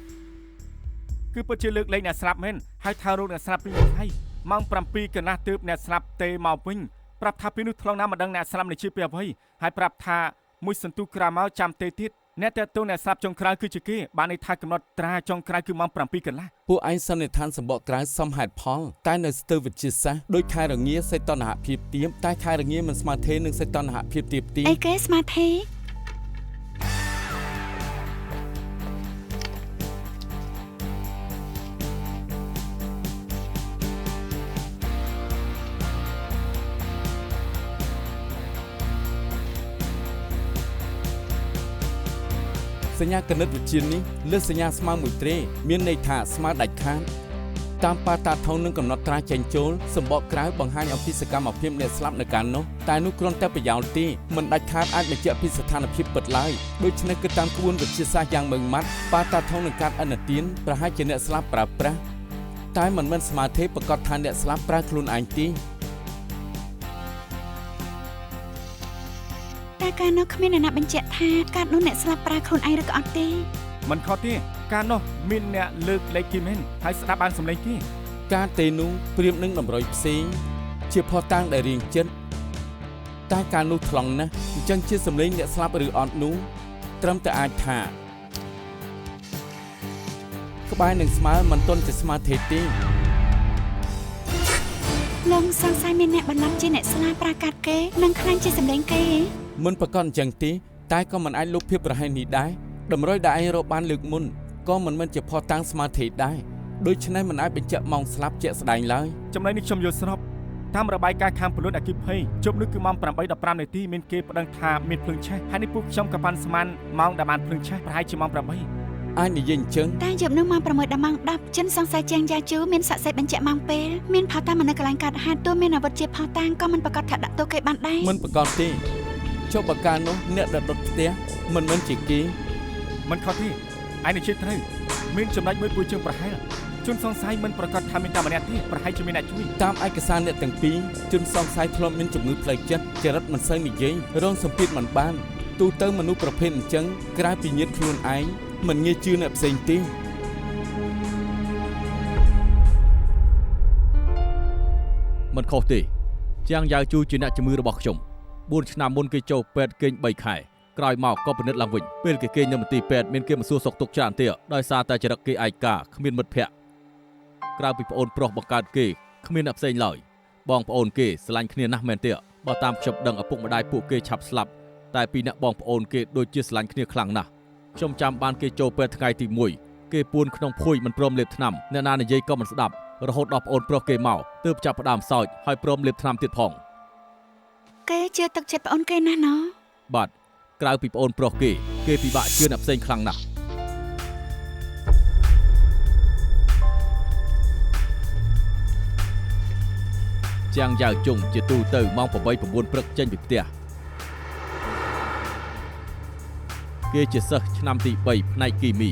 គឺពិតជាលើកលែងអ្នកស្លាប់មែនហើយថារោគអ្នកស្លាប់ពីថ្ងៃម៉ោង7កន្លះទើបអ្នកស្លាប់ទេមកវិញប្រាប់ថាពេលនោះថ្លងណាមិនដឹងអ្នកស្លាប់នេះជាពីអ្វីហើយប្រាប់ថាមួយសន្ទុះក្រោយមកចាំទេទៀតអ្នកតេតូអ្នកស្លាប់ចុងក្រោយគឺជាគេបានន័យថាកំណត់ត្រាចុងក្រោយគឺម៉ោង7កន្លះពួកឯងសន្និដ្ឋានសម្បកក្រៅសមហេតុផលតែនៅស្ទើរវិទ្យាសាស្ត្រដោយខែរងាសីតុណ្ហភាពទាបតែខែរងាមិនស្មើទេនឹងសីតុណ្ហភាពទាបទេអីគេស្មើទេសញ្ញាគណិតវិទ្យានេះលើសសញ្ញាស្មើមួយត្រេមានន័យថាស្មើដាច់ខាត តាមប៉ាតាថងនឹងកំណត់ត្រាចេញចូលសម្បកក្រៅបង្ហាញអំពីសកម្មភាពអ្នកស្លាប់នៅកាលនោះតែនោះគ្រាន់តែប្រយោលទេមិនដាច់ខាតអាចបញ្ជាក់ពីស្ថានភាពពិតឡើយដូច្នេះគឺតាមក្បួនវិទ្យាសាស្ត្រយ៉ាងម៉ឺងម៉ាត់ប៉ាតាថងនឹងកាត់អនុទានប្រហែលជាអ្នកស្លាប់ប្រើប្រាស់តែមិនមែនស្មារតីប្រកាសថាអ្នកស្លាប់ប្រើខ្លួនឯងទេតែការនោះគ្មានអ្នកណាបញ្ជាក់ថាការនោះអ្នកស្លាប់ប្រើខ្លួនឯងឬក៏អត់ទេ មិនខុសទេការនោះមានអ្នកលើកលែងគេមែនហើយស្ដាប់បានសម្លេងគេ ការទេនោះប្រៀបនឹងតម្រុយផ្សេងជាផុសតាំងដែលរៀងចិត្តតែការនោះថ្លង់ណាស់អញ្ចឹងជាសម្លេងអ្នកស្លាប់ឬអត់នោះត្រឹមតែអាចថាក្បែរនឹងស្មើមិនទាន់ជាស្មើទេទេ លោកសង្ស័យមានអ្នកបន្លំជាអ្នកស្លាប់ប្រើកាត់គេនិងខ្លាញ់ជាសម្លេងគេ មិនប្រកាសអញ្ចឹងទេតែក៏មិនអាចលុបភាពប្រហែលនេះដែរតម្រុយដែលឯងរកបានលើកមុនក៏មិនមែនជាផុសតាំងស្មើទេដែរដូច្នេះមិនអាចបញ្ជាក់ម៉ោងស្លាប់ជាក់ស្ដែងឡើយ ចំណុចនេះខ្ញុំយល់ស្របតាមរបាយការណ៍ខាងពលរដ្ឋអគ្គិភ័យជប់នេះគឺម៉ោង 8:15 នាទីមានគេប្តឹងថាមានភ្លើងឆេះហើយនេះពួកខ្ញុំក៏ប៉ាន់ស្មានម៉ោងដែលបានភ្លើងឆេះប្រហែលជាម៉ោង 8 អាចនិយាយអញ្ចឹង តែយប់នោះម៉ោង 6 ដល់ម៉ោង 10 ចិនសង្ស័យជាងយ៉ាជូមានស័ក្តិសិទ្ធិបញ្ជាក់ម៉ោងពេលមានផោតាំងនៅកន្លែងកាត់ហេតុទោះមានអាវុធជាផោតាំងក៏មិនប្រកាសថាដាក់ទោសគេបានដែរ មិនប្រកាសទេចុះបើការនោះអ្នកដែលដុតផ្ទះមិនមែនជាគេ មិនខុសទេឯនេះជាត្រូវមានចំណុចមួយពួយជើងប្រហែលជនសង្ស័យមិនប្រកាសថាមានតែម្នាក់ទេប្រហែលជាមានអ្នកជួយ តាមឯកសារអ្នកទាំងពីរជនសង្ស័យធ្លាប់មានជំងឺផ្លូវចិត្តចរិតមិនសូវនិយាយរងសម្ពាធមិនបានទូទៅមនុស្សប្រភេទអញ្ចឹងក្រៅពីញាតិខ្លួនឯងមិនងាយជឿអ្នកផ្សេងទេ មិនខុសទេជាងយ៉ាវជូជាអ្នកជំងឺរបស់ខ្ញុំ4ឆ្នាំមុនគេចូលពេទ្យគេង3ខែក្រោយមកក៏ពិនិត្យឡើងវិញពេលគេគេងនៅមន្ទីរពេទ្យមានគេមកសួរសុខទុក្ខច្រើនទៀតដោយសារតែចរិតគេឯកាគ្មានមិត្តភ័ក្តិក្រៅពីប្អូនប្រុសបង្កើតគេគ្មានអ្នកផ្សេងឡើយបងប្អូនគេស្រឡាញ់គ្នាណាស់មែនទេបើតាមខ្ញុំដឹងឪពុកម្ដាយពួកគេឆាប់ស្លាប់តែពីអ្នកបងប្អូនគេដូចជាស្រឡាញ់គ្នាខ្លាំងណាស់ខ្ញុំចាំបានគេចូលពេទ្យថ្ងៃទី1គេពួនក្នុងភួយមិនព្រមលេបថ្នាំអ្នកណានិយាយក៏មិនស្ដាប់រហូតដល់ប្អូនប្រុសគេមកទើបចាប់ផ្ដើមសើចហើយព្រមលេបថ្នាំទៀតផង គេជឿទឹកចិត្តប្អូនគេណាស់ណោះ បាទក្រៅពីប្អូនប្រុសគេពិបាកជឿអ្នកផ្សេងខ្លាំងណាស់ជាងយ៉ាវជុងជាទូទៅម៉ោង 8-9 ព្រឹកចេញពីផ្ទះគេជាសិស្សឆ្នាំទី3ផ្នែកគីមី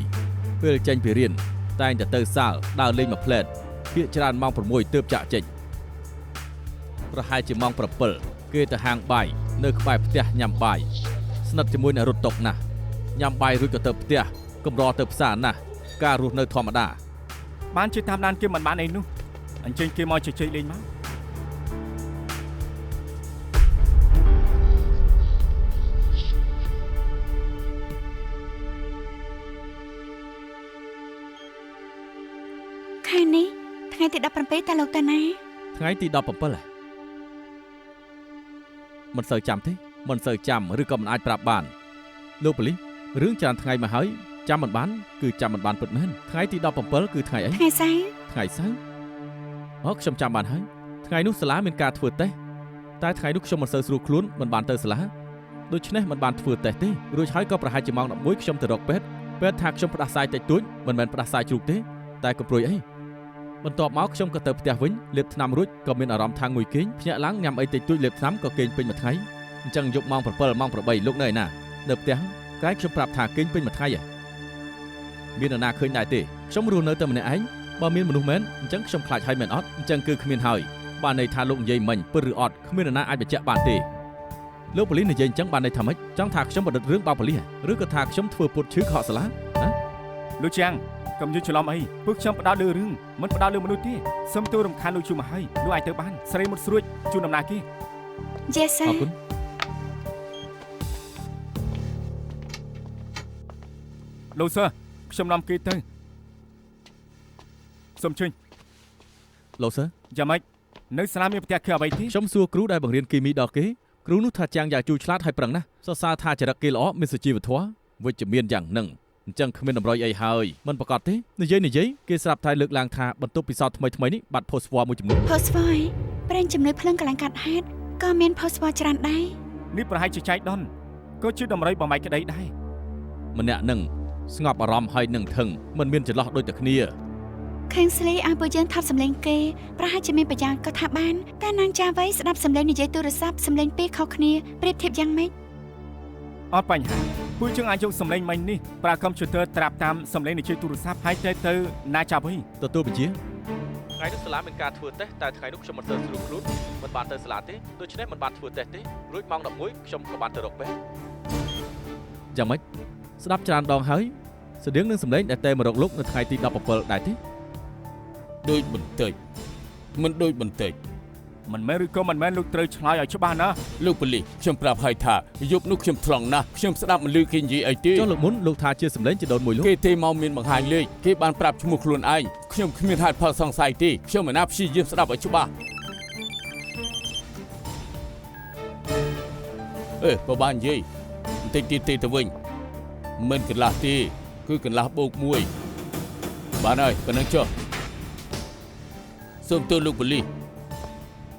ពេលចេញពីរៀនតែងតែទៅសាលដើរលេងមួយផ្លែតភាគច្រើនម៉ោង 6 ទើបចាក់ចេញប្រហែលជាម៉ោង 7 គេទៅហាងបាយនៅក្បែរផ្ទះញ៉ាំបាយស្និទ្ធជាមួយអ្នករត់តុកណាស់ញ៉ាំបាយរួចក៏ទៅផ្ទះកម្រទៅផ្សារណាស់ការរស់នៅធម្មតា បានជាតាមដានគេមិនបានអីនោះអញ្ចឹងគេមកជជែកលេងមក ខែនេះថ្ងៃទី 17 តើលោកតាណា ថ្ងៃទី 17 មិនសូវចាំទេមិនសូវចាំឬក៏មិនអាចប្រាប់បានលោកប៉ូលីសរឿងច្រើនថ្ងៃមកហើយចាំមិនបានគឺចាំមិនបានពិតមែនថ្ងៃទី 17 គឺថ្ងៃអី ថ្ងៃសៅរ៍ ថ្ងៃសៅរ៍អូខ្ញុំចាំបានហើយថ្ងៃនោះសាលាមានការធ្វើតេស្តតែថ្ងៃនោះខ្ញុំមិនសូវស្រួលខ្លួនមិនបានទៅសាលាដូច្នេះមិនបានធ្វើតេស្តទេរួចហើយក៏ប្រហែលជាម៉ោង 11 ខ្ញុំទៅរកពេទ្យថាខ្ញុំផ្ដាសាយតិចតួចមិនមែនផ្ដាសាយជ្រូកទេតែក៏ព្រួយអីបន្ទាប់មកខ្ញុំក៏ទៅផ្ទះវិញលេបថ្នាំរួចក៏មានអារម្មណ៍ថាងុយគេងភ្ញាក់ឡើងញ៉ាំអីតិចតួចលេបថ្នាំក៏គេងពេញមួយថ្ងៃអញ្ចឹងយប់ម៉ោង 7 ម៉ោង 8 លោកនៅឯណានៅផ្ទះក្រែងខ្ញុំប្រាប់ថាគេងពេញមួយថ្ងៃហ៎មាននរណាឃើញដែរទេខ្ញុំរស់នៅតែម្នាក់ឯងបើមានមនុស្សមែនអញ្ចឹងខ្ញុំខ្លាចហើយមែនអត់អញ្ចឹងគឺគ្មានហើយបានន័យថាលោកនិយាយមិញពិតឬអត់គ្មាននរណាអាចបញ្ជាក់បានទេលោកប៉ូលីសនិយាយអញ្ចឹងបានន័យថាម៉េចចង់ថាខ្ញុំបណ្ឌិតរឿងបោកប៉ូលីសឬក៏ថាខ្ញុំធ្វើពុតឈឺខកសាលាណា លោកជាងកុំយល់ច្រឡំអីពួកខ្ញុំផ្ដោតលើរឿងមិនផ្ដោតលើមនុស្សទេសុំទូរំខានលោកជួមកហើយលោកអាចទៅបានស្រីមុតស្រួចជូនដំណើរគេ Yes sir អរគុណ លោកសើខ្ញុំនាំគេទៅសុំជើញ លោកសើ យ៉ាងម៉េចនៅសាលាមានផ្ទះគឺអ្វីទេ ខ្ញុំសួរគ្រូដែលបង្រៀនគីមីដល់គេគ្រូនោះថាជាងយ៉ាជូឆ្លាតហើយប្រឹងណាស់សរសើរថាចរិតគេល្អមានសុជីវធម៌វិជ្ជមានយ៉ាងហ្នឹងអញ្ចឹងគ្មានតម្រុយអីហើយមិនប្រកាសទេនិយាយគេស្រាប់តែលើកឡើងថាបន្ទប់ពិសោធន៍ថ្មីនេះបាត់ post war មួយចំនួន post war ប្រេងជំនួយភ្លើងកន្លែងកាត់ហេតុក៏មាន post war ច្រើនដែរ នេះប្រហែលជាចៃដុនក៏ជាតម្រុយបំបែកក្តីដែរ ម្នាក់នឹងស្ងប់អារម្មណ៍ហើយនឹងធឹងមិនមានចន្លោះដូចតែគ្នា ឃើញស្លីឲ្យពួកយើងថតសម្លេងគេប្រហែលជាមានប្រយោជន៍ក៏ថាបានតែនាងចាវៃស្ដាប់សម្លេងនិយាយទូរស័ព្ទសម្លេងពីរខុសគ្នាប្រៀបធៀបយ៉ាងម៉េច អត់បញ្ហាពួកយើងអាចយកសម្លេងមិញនេះប្រើកុំព្យូទ័រត្រាប់តាមសម្លេងនៃទូរស័ព្ទហើយទៅណាចាប់វិញ ទទួលបញ្ជាថ្ងៃនេះសាលាមានការធ្វើតេស្តតែថ្ងៃនេះខ្ញុំមិនទៅស្រួលខ្លួនមិនបានទៅសាលាទេដូច្នេះមិនបានធ្វើតេស្តទេរួចម៉ោង11ខ្ញុំក៏បានទៅរកពេទ្យយ៉ាងម៉េចស្ដាប់ច្រើនដងហើយស្តៀងនឹងសម្លេងដែលតែមករកលោកនៅថ្ងៃទី17ដែរទេ ដូចបន្តិចមិនដូចបន្តិច មិនមែនឬក៏មិនមែនលោកត្រូវឆ្លើយឲ្យច្បាស់ណា លោកប៉ូលីសខ្ញុំប្រាប់ឲ្យថាយប់នោះខ្ញុំថ្លង់ណាស់ខ្ញុំស្ដាប់មិនឮគេនិយាយអីទេ ចុះលោកមុនលោកថាជាសម្លេងជីដូនមួយលោក គេទេមកមានបង្ហាញលេខគេបានប្រាប់ឈ្មោះខ្លួនឯងខ្ញុំគ្មានហេតុផលសង្ស័យទេខ្ញុំមិនណាព្យាយាមស្ដាប់ឲ្យច្បាស់បបាននិយាយបន្តិចទៀតទេទៅវិញមិនកន្លះទេគឺកន្លះបូក1បានហើយប៉ុណ្ណឹងចុះសូមទោសលោកប៉ូលីស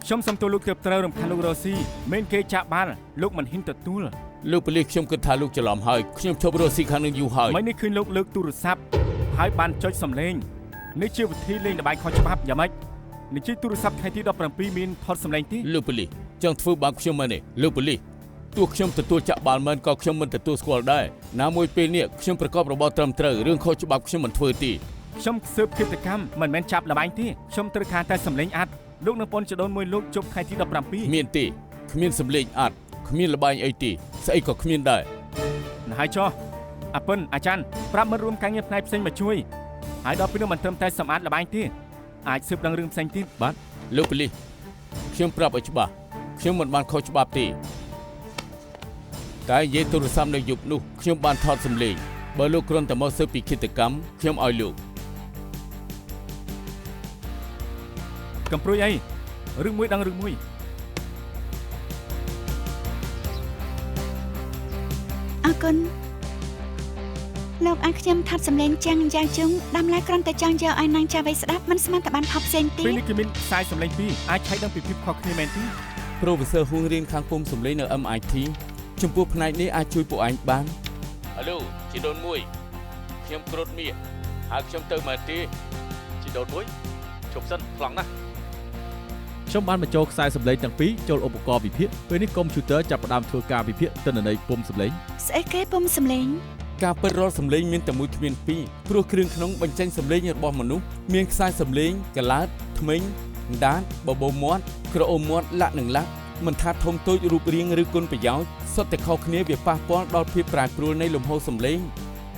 ខ្ញុំសុំទោសលោកទើបត្រូវរំខានលោករ៉ូស៊ីមិនគេចាក់បានលោកមិនហ៊ានទទួល លោកប៉ូលីសខ្ញុំគិតថាលោកច្រឡំហើយខ្ញុំឈប់រស់ស៊ីខាងនឹងយូរហើយ មិននេះឃើញលោកលើកទូរស័ព្ទហើយបានចុចសម្លេងនេះជាវិធីលេងល្បែងខុសច្បាប់យ៉ាងម៉េចនេះជាទូរស័ព្ទថ្ងៃទី17មានថតសម្លេងទេ លោកប៉ូលីសចង់ធ្វើបាបខ្ញុំមែនទេលោកប៉ូលីសទោះខ្ញុំទទួលចាក់បាល់មែនក៏ខ្ញុំមិនទទួលស្គាល់ដែរណាមួយពេលនេះខ្ញុំប្រកបរបរត្រឹមត្រូវរឿងខុសច្បាប់ខ្ញុំមិនធ្វើទេ ខ្ញុំស៊ើបឃាតកម្មមិនមែនចាប់ល្បែងទេខ្ញុំត្រូវការតែសម្លេងអាត់លោកនៅប៉ុនចដូនមួយលោកជប់ថ្ងៃទី17 មានទេគ្មានសម្លេងអាត់គ្មានលបែងអីទេស្អីក៏គ្មានដែរ ណាហើយចុះអាពិនអាចារ្យប្រាប់មិត្តរួមការងារផ្នែកផ្សេងមកជួយហើយដល់ពេលនោះមិនត្រឹមតែសម្អាតល្បែងទេអាចស៊ើបដឹងរឿងផ្សេងទៀត បាទលោកប៉ូលីសខ្ញុំប្រាប់ឲ្យច្បាស់ខ្ញុំមិនបានខុសច្បាប់ទេតែនិយាយទូរស័ព្ទនៅយប់នោះខ្ញុំបានថតសម្លេងបើលោកគ្រាន់តែមកស៊ើបពីឃាតកម្មខ្ញុំឲ្យលោក កំព្រួយអីរឿងមួយដឹងរឿងមួយ អរគុណលោកឲ្យខ្ញុំថតសម្លេងចាំងយ៉ាងជុងដាំឡាយគ្រាន់តែចង់យកឲ្យនាងចាវៃស្ដាប់មិនស្មានតែបានថតផ្សេងទេ ពេលនេះគេមានខ្សែសម្លេងពីរអាចឆៃដឹងពីភាពខុសគ្នាមែនទេ Professor ហ៊ុងរៀនខាងពុំសម្លេងនៅ MIT ចំពោះផ្នែកនេះអាចជួយពួកឯងបានហៅជីដូនមួយខ្ញុំគ្រុតមាសហើយខ្ញុំទៅមកទេ ជីដូនមួយជប់សិនខ្លាំងណាស់ខ្ញុំបានបញ្ចូលខ្សែសម្លេងទាំងពីរចូលឧបករណ៍វិភាគពេលនេះកុំព្យូទ័រចាប់ផ្ដើមធ្វើការវិភាគទិន្នន័យពុំសម្លេង ស្អីគេពុំសម្លេង ការពិតរាល់សម្លេងមានតែមួយគ្មានពីរព្រោះគ្រឿងក្នុងបញ្ចេញសម្លេងរបស់មនុស្សមានខ្សែសម្លេងកឡើតធ្មេញដាតបបោមាត់ក្រអូមមាត់លាក់និងលាក់មិនថាធំតូចរូបរាងឬគុណប្រយោជន៍សុទ្ធតែខុសគ្នាវាប៉ះពាល់ដល់ភាពប្រែប្រួលនៃលំហូរសម្លេង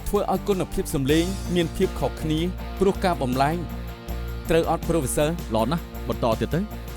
ធ្វើឲ្យគុណភាពសម្លេងមានភាពខុសគ្នាព្រោះការបំលែងត្រូវអត់ Professor ល្អណាស់បន្តទៀតទៅ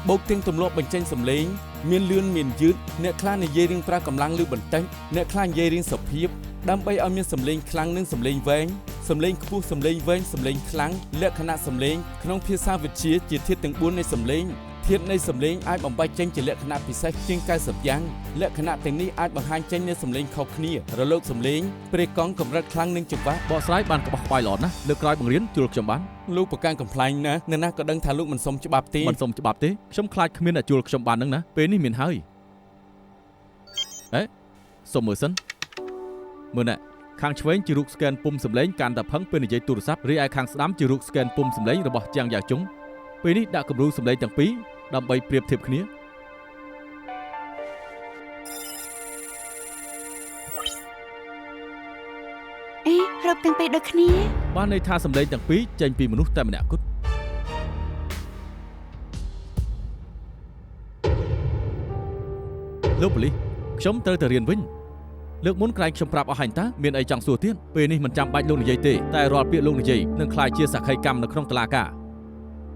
បូកទាំងទម្លាប់បញ្ចេញសម្លេងមានលឿនមានយឺតអ្នកខ្លះនិយាយរៀងប្រើកម្លាំងឬបន្តិចអ្នកខ្លះនិយាយរៀងសុភាពដើម្បីឲ្យមានសម្លេងខ្លាំងនិងសម្លេងវែងសម្លេងខ្ពស់សម្លេងវែងសម្លេងខ្លាំងលក្ខណៈសម្លេងក្នុងភាសាវិទ្យាជាធាតុទាំង4នៃសម្លេងធាតុនៃសម្លេងអាចបំបែកចេញជាលក្ខណៈពិសេសជាង90យ៉ាងលក្ខណៈទាំងនេះអាចបង្ហាញចេញនូវសម្លេងខុសគ្នារលកសម្លេងព្រេកង់កម្រិតខ្លាំងនិងចង្វាក់ បកស្រាយបានក្បោះក្បាយល្អណាស់លើកក្រោយបង្រៀនជួលខ្ញុំបាន លោកប្រកាន់កំ pl ែងណាអ្នកណាក៏ដឹងថាលោកមិនសុំច្បាប់ទេ មិនសុំច្បាប់ទេខ្ញុំខ្លាចគ្មានអ្នកជួលខ្ញុំបាននឹងណាពេលនេះមានហើយសុំមើលសិនមើលណាខាងឆ្វេងជារូប scan ពុំសម្លេងកាន់តែផឹងពេលនិយាយទូរស័ព្ទរីឯខាងស្ដាំជារូប scan ពុំសម្លេងរបស់ជាងយ៉ាជុងពេលនេះដាក់គំរូសម្លេងទាំងពីរដើម្បីប្រៀបធៀបគ្នា អេរកទាំងពីរដូចគ្នា បានន័យថាសម្លេងទាំងពីរចេញពីមនុស្សតែម្នាក់គត់លោកប៉ូលីសខ្ញុំត្រូវទៅរៀនវិញលើកមុនក្រែងខ្ញុំប្រាប់អស់ហើយតើមានអីចង់សួរទៀតពេលនេះមិនចាំបាច់លោកនិយាយទេតែរាល់ពាក្យលោកនិយាយនឹងក្លាយជាសក្ខីកម្មនៅក្នុងតុលាការ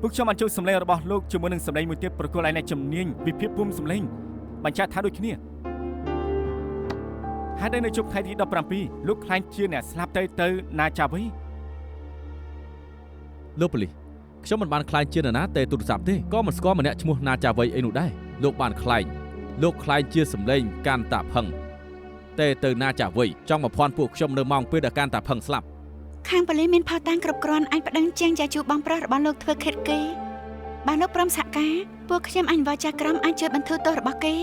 ពួកខ្ញុំបានជួយសម្លេងរបស់លោកជាមួយនឹងសម្លេងមួយទៀតប្រគល់ឲ្យអ្នកជំនាញវិភាគពុំសម្លេងបញ្ជាក់ថាដូចគ្នាហើយនៅជប់ថ្ងៃទី17លោកខ្លាញ់ជាអ្នកស្លាប់ទៅណាចាប់វិញ លោកប៉ូលីសខ្ញុំមិនបានខ្លាញ់ជានរណាទេទូរស័ព្ទទេក៏មិនស្គាល់ម្នាក់ឈ្មោះណាចាវៃអីនោះដែរលោកបានខ្លាញ់លោកខ្លាញ់ជាសម្លេងកាន់តាផឹងតែទៅណាចាវៃចង់មកភ័ន្តពួកខ្ញុំនៅម៉ោងពេលដែលកាន់តាផឹងស្លាប់ ខាងប៉ូលីសមានផុសតាំងគ្រប់គ្រាន់អាចប្តឹងជាងយ៉ាជូបងប្រុសរបស់លោកធ្វើខិតគេបើលោកព្រមសហការពួកខ្ញុំអនុវត្តចាស់ក្រមអាចជួយបន្ធូរទោសរបស់គេ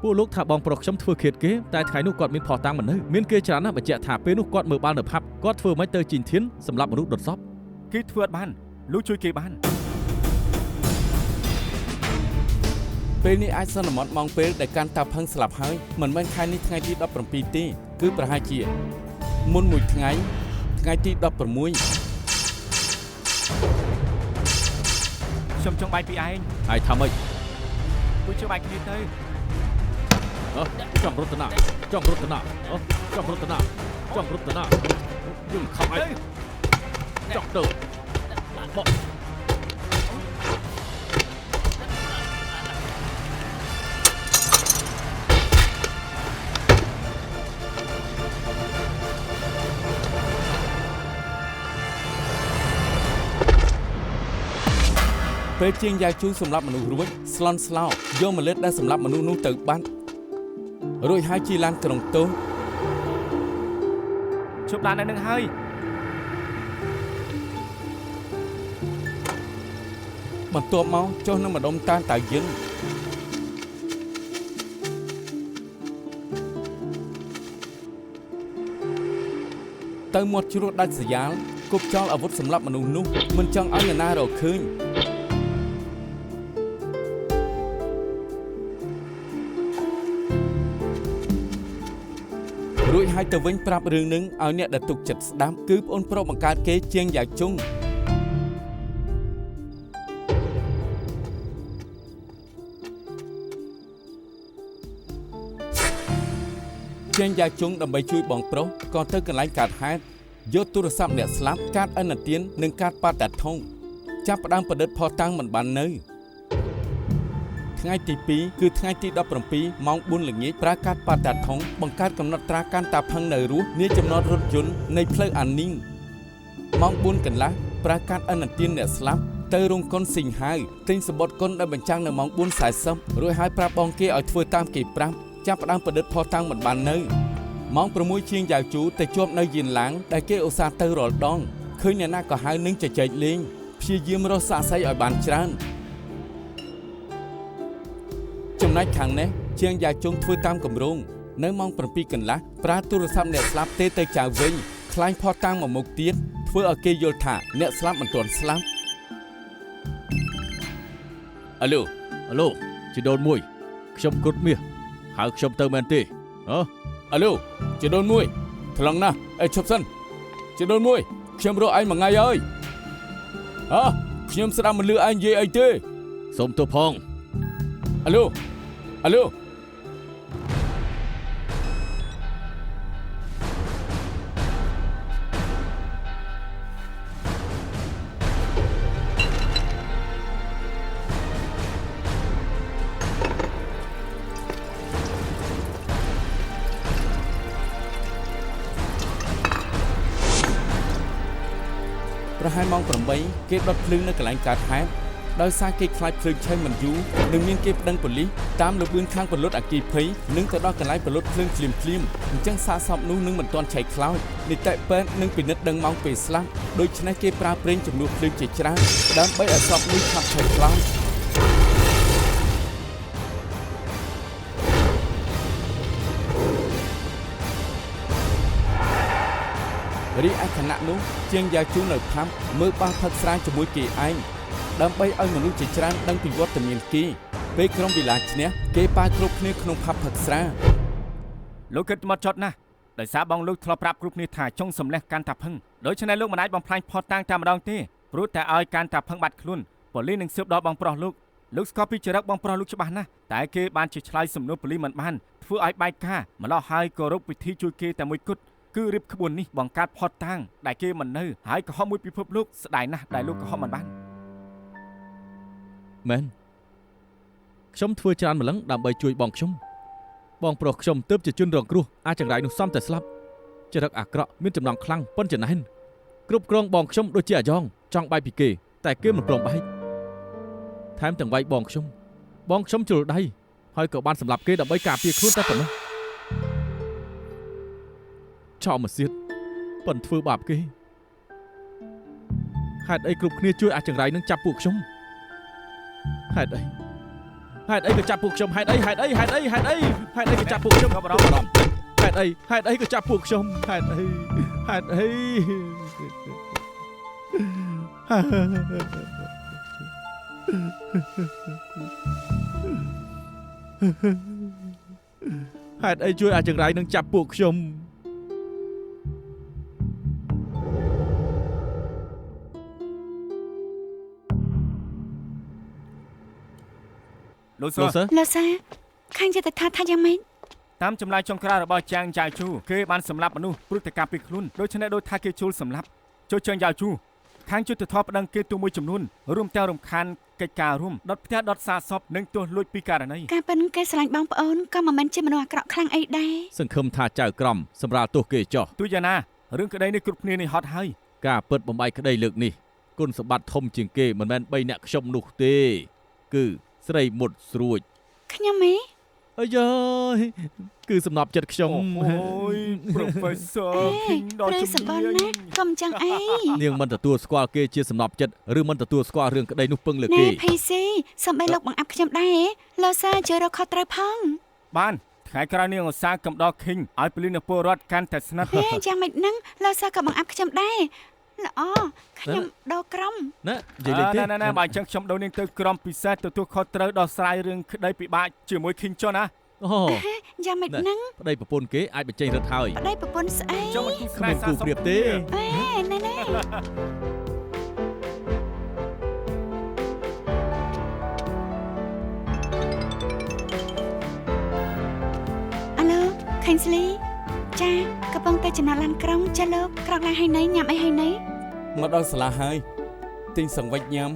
ពួកលោកថាបងប្រុសខ្ញុំធ្វើឃាតគេតែថ្ងៃនោះគាត់មានផុសតាំងមិននៅមានគេច្រើនណាស់បញ្ជាក់ថាពេលនោះគាត់មើលបាល់នៅផាប់គាត់ធ្វើមិនទៅជីនធានសម្រាប់មនុស្សដុតសព គេធ្វើអត់បានលោកជួយគេបាន ពេលនេះអាចសន្មត់ម៉ោងពេលដែលកាន់តាផឹងស្លាប់ហើយមិនមែនខែនេះថ្ងៃទី17ទេគឺប្រហែលជាមុនមួយថ្ងៃទី16 ខ្ញុំចង់បាយពីឯង ហើយថាម៉េច ជួយជួយបាយគ្នាទៅ ចង់រត់ទៅណាចង់រត់ទៅណាចង់រត់ទៅណាចង់រត់ទៅណាយើងខំឯងចង់ទៅបកពេលជាងយ៉ាវជូសម្រាប់មនុស្សរួចស្លន់ស្លោយក멜េតដែលសម្រាប់មនុស្សនោះទៅបាត់រួចហើយជិះឡានក្រុងតូច ជប់ឡាននៅនឹងហើយ បន្ទាប់មកចុះនឹងម្ដុំតានតៅយិនទៅមាត់ជ្រោះដាច់ស្រយាលគប់ចោលអាវុធសម្រាប់មនុស្សនោះមិនចង់ឲ្យអ្នកណារកឃើញ រួចហើយទៅវិញប្រាប់រឿងនឹងឲ្យអ្នកដែលទុកចិត្តស្ដាប់គឺប្អូនប្រុសបង្កើតគេជាងយ៉ាវជុងជាងយ៉ាវជុងដើម្បីជួយបងប្រុសក៏ទៅកន្លែងកើតហេតុយកទូរស័ព្ទអ្នកស្លាប់កាតអនុទាននិងកាតប៉ាតាថងចាប់ផ្ដើមប្រឌិតផុសតាំងមិនបាននៅថ្ងៃទី2គឺថ្ងៃទី17ម៉ោង4ល្ងាចប្រើកាតប៉ាតាថងបង្កើតកំណត់ត្រាកាន់តាផឹងនៅរស់នាចំណតរថយន្តនៃផ្លូវអានីងម៉ោង4កន្លះប្រើកាតអនុទានអ្នកស្លាប់ទៅរោងកុនស៊ីងហាវទិញសម្បត្តិគុណដែលបញ្ចាំងនៅម៉ោង 4:40 រួចហើយប្រាប់បងគេឲ្យធ្វើតាមគេប្រាប់ចាប់ផ្ដើមប្រឌិតផុសតាំងមិនបាននៅម៉ោង6ជាងយ៉ាវជូទៅជាប់នៅយានឡាំងដែលគេឧស្សាហ៍ទៅរាល់ដងឃើញអ្នកណាក៏ហៅនឹងជជែកលេងព្យាយាមរកសាកសីឲ្យបានច្រើនចំណែកខាងនេះជាងយ៉ាវជុងធ្វើតាមគម្រោងនៅម៉ោង7កន្លះប្រើទូរស័ព្ទអ្នកស្លាប់ទេទៅចៅវិញខ្លាញ់ផុសតាំងមកមុខទៀតធ្វើឲ្យគេយល់ថាអ្នកស្លាប់មិនទាន់ស្លាប់អាឡូ ជីដូនមួយខ្ញុំគត់មាសហៅខ្ញុំទៅមែនទេអាឡូជីដូនមួយថ្លឹងណាស់អេឈប់សិនជីដូនមួយខ្ញុំរកឯងមួយថ្ងៃហើយខ្ញុំស្ដាប់មិនលឺឯងនិយាយអីទេ សូមទោសផង អាឡូ ប្រហែលម៉ោង8គេដុតភ្លើងនៅកន្លែងកើតហេតុដោយសារគេខ្លាចភ្លើងឆេះមិនយូរនឹងមានគេប្តឹងប៉ូលីសតាមលបឿនខាងពលរដ្ឋអគ្គីភ័យនិងទៅដល់កន្លែងពលរដ្ឋភ្លើងភ្លាមអញ្ចឹងសាកសពនោះនឹងមិនទាន់ឆេះខ្លោចនីតិពេទ្យនឹងពិនិត្យដឹងម៉ោងពេលស្លាប់ដូច្នេះគេប្រើប្រេងចំនួនភ្លើងជាច្រើនដើម្បីឲ្យសពនោះឆាប់ឆេះខ្លោចរីឯខណៈនោះជាងយ៉ាវជូនៅផាប់មើលបាសផឹកស្រាជាមួយគេឯងដើម្បីឲ្យមនុស្សជាច្រើនដឹងពីវត្តមានគេពេលក្រុមវិឡាឈ្នះគេប៉ាគ្រប់គ្នាក្នុងផាប់ផឹកស្រា លោកគិតមកចត់ណាស់ដោយសារបងលោកធ្លាប់ប្រាប់គ្រប់គ្នាថាចង់សម្លេះកាន់តាផឹងដូច្នេះលោកមិនអាចបំផ្លាញផុសតាំងតែម្ដងទេព្រោះតែឲ្យកាន់តាផឹងបាត់ខ្លួនប៉ូលីសនឹងស៊ើបដល់បងប្រុសលោកស្គាល់ពីចរិតបងប្រុសលោកច្បាស់ណាស់តែគេបានជាឆ្លើយសំណួរប៉ូលីសមិនបានធ្វើឲ្យបែកការម្លោះហើយក៏រកវិធីជួយគេតែមួយគត់គឺរៀបក្បួននេះបង្កើតផុសតាំងដែលគេមិននៅហើយកុហកមួយពិភពលោកស្ដាយណាស់ដែលលោកកុហកមិនបាន មែនខ្ញុំធ្វើច្រើនម្លឹងដើម្បីជួយបងខ្ញុំបងប្រុសខ្ញុំទើបជាជនរងគ្រោះអាចចង្រៃនោះសំតែស្លាប់ចរិតអាក្រក់មានចំណងខ្លាំងប៉ុនចំណែនគ្រប់គ្រងបងខ្ញុំដូចជាអាយ៉ងចង់បែកពីគេតែគេមិនព្រមបែកថែមទាំងវាយបងខ្ញុំជ្រុលដៃហើយក៏បានសម្លាប់គេដើម្បីការពារខ្លួនតែប៉ុណ្ណោះចោលមកសៀតប៉ុនធ្វើបាបគេហេតុអីគ្រប់គ្នាជួយអាចចង្រៃនឹងចាប់ពួកខ្ញុំហេតុអីក៏ចាប់ពួកខ្ញុំហេតុអីក៏ចាប់ពួកខ្ញុំបារម្ភហេតុអីក៏ចាប់ពួកខ្ញុំហេតុអី ហេតុអីជួយអាចង្រៃនឹងចាប់ពួកខ្ញុំ លោកស លោកសើ លោកសាខាងយុទ្ធថាយ៉ាងម៉េច តាមចម្លើយចុងក្រោយរបស់ចាងយ៉ាវជូគេបានសម្លាប់មនុស្សព្រឹត្តិការណ៍ពីខ្លួនដូច្នេះដូចថាគេជួលសម្លាប់ចូលចាងយ៉ាវជូខាងយុទ្ធធម៌ប្តឹងគេទូមួយចំនួនរួមទាំងរំខានកិច្ចការរួមដុតផ្ទះដុតសាសពនិងទោសលួចពីករណី ការប៉ិនគេស្រឡាញ់បងប្អូនក៏មិនមែនជាមនុស្សអាក្រក់ខ្លាំងអីដែរ សង្ឃឹមថាចៅក្រមសម្រាប់ទោសគេចោះ ទោះយ៉ាងណារឿងក្តីនេះគ្រប់គ្នានេះហត់ហើយ ការពិតបំបីក្តីលើកនេះគុណសម្បត្តិធំជាងគេមិនមែន3អ្នកខ្ញុំនោះទេគឺស្រីមុតស្រួច ខ្ញុំហី អាយគឺសំណប់ចិត្តខ្ញុំ អូយ Professor King ដល់ ព្រៃ ជំ សម្ប នា ល់ ញ ណាកុំចឹងអី នាងមិនទទួលស្គាល់គេជាសំណប់ចិត្តឬមិនទទួលស្គាល់រឿងក្តីនោះពឹងលើ ណែ គេ PC សំបីលោកបង្អាប់ខ្ញុំដែរលោកសាជួយរកខុសត្រូវផង បានថ្ងៃក្រោយនាងឧស្សាហ៍កំដរ King ឲ្យពលិនពលរដ្ឋកាន់តែស្និទ្ធ ហេយ៉ាងម៉េចហ្នឹងលោកសាក៏បង្អាប់ខ្ញុំដែរល្អខ្ញុំដោក្រុម ណានិយាយលេងទេ ណែបើអញ្ចឹងខ្ញុំដូរនាងទៅក្រុមពិសេសទទួលខុសត្រូវដោះស្រាយរឿងក្តីពិបាកជាមួយ King ចុះណា អូ យ៉ាងម៉េចហ្នឹង ប្តីប្រពន្ធគេអាចបញ្ចេញរត់ហើយ ប្តីប្រពន្ធស្អី ចុះមកគូស្នេ គ្មាន ហ៍ គូប្រៀបទេ អេណែអាឡូ Kingsley ចាកំពុងតែចំណតឡានក្រុងចាលោកក្រោកឡើងហើយណៃញ៉ាំអីហើយណៃ មកដល់សាលាហើយទិញសង្វិចញ៉ាំ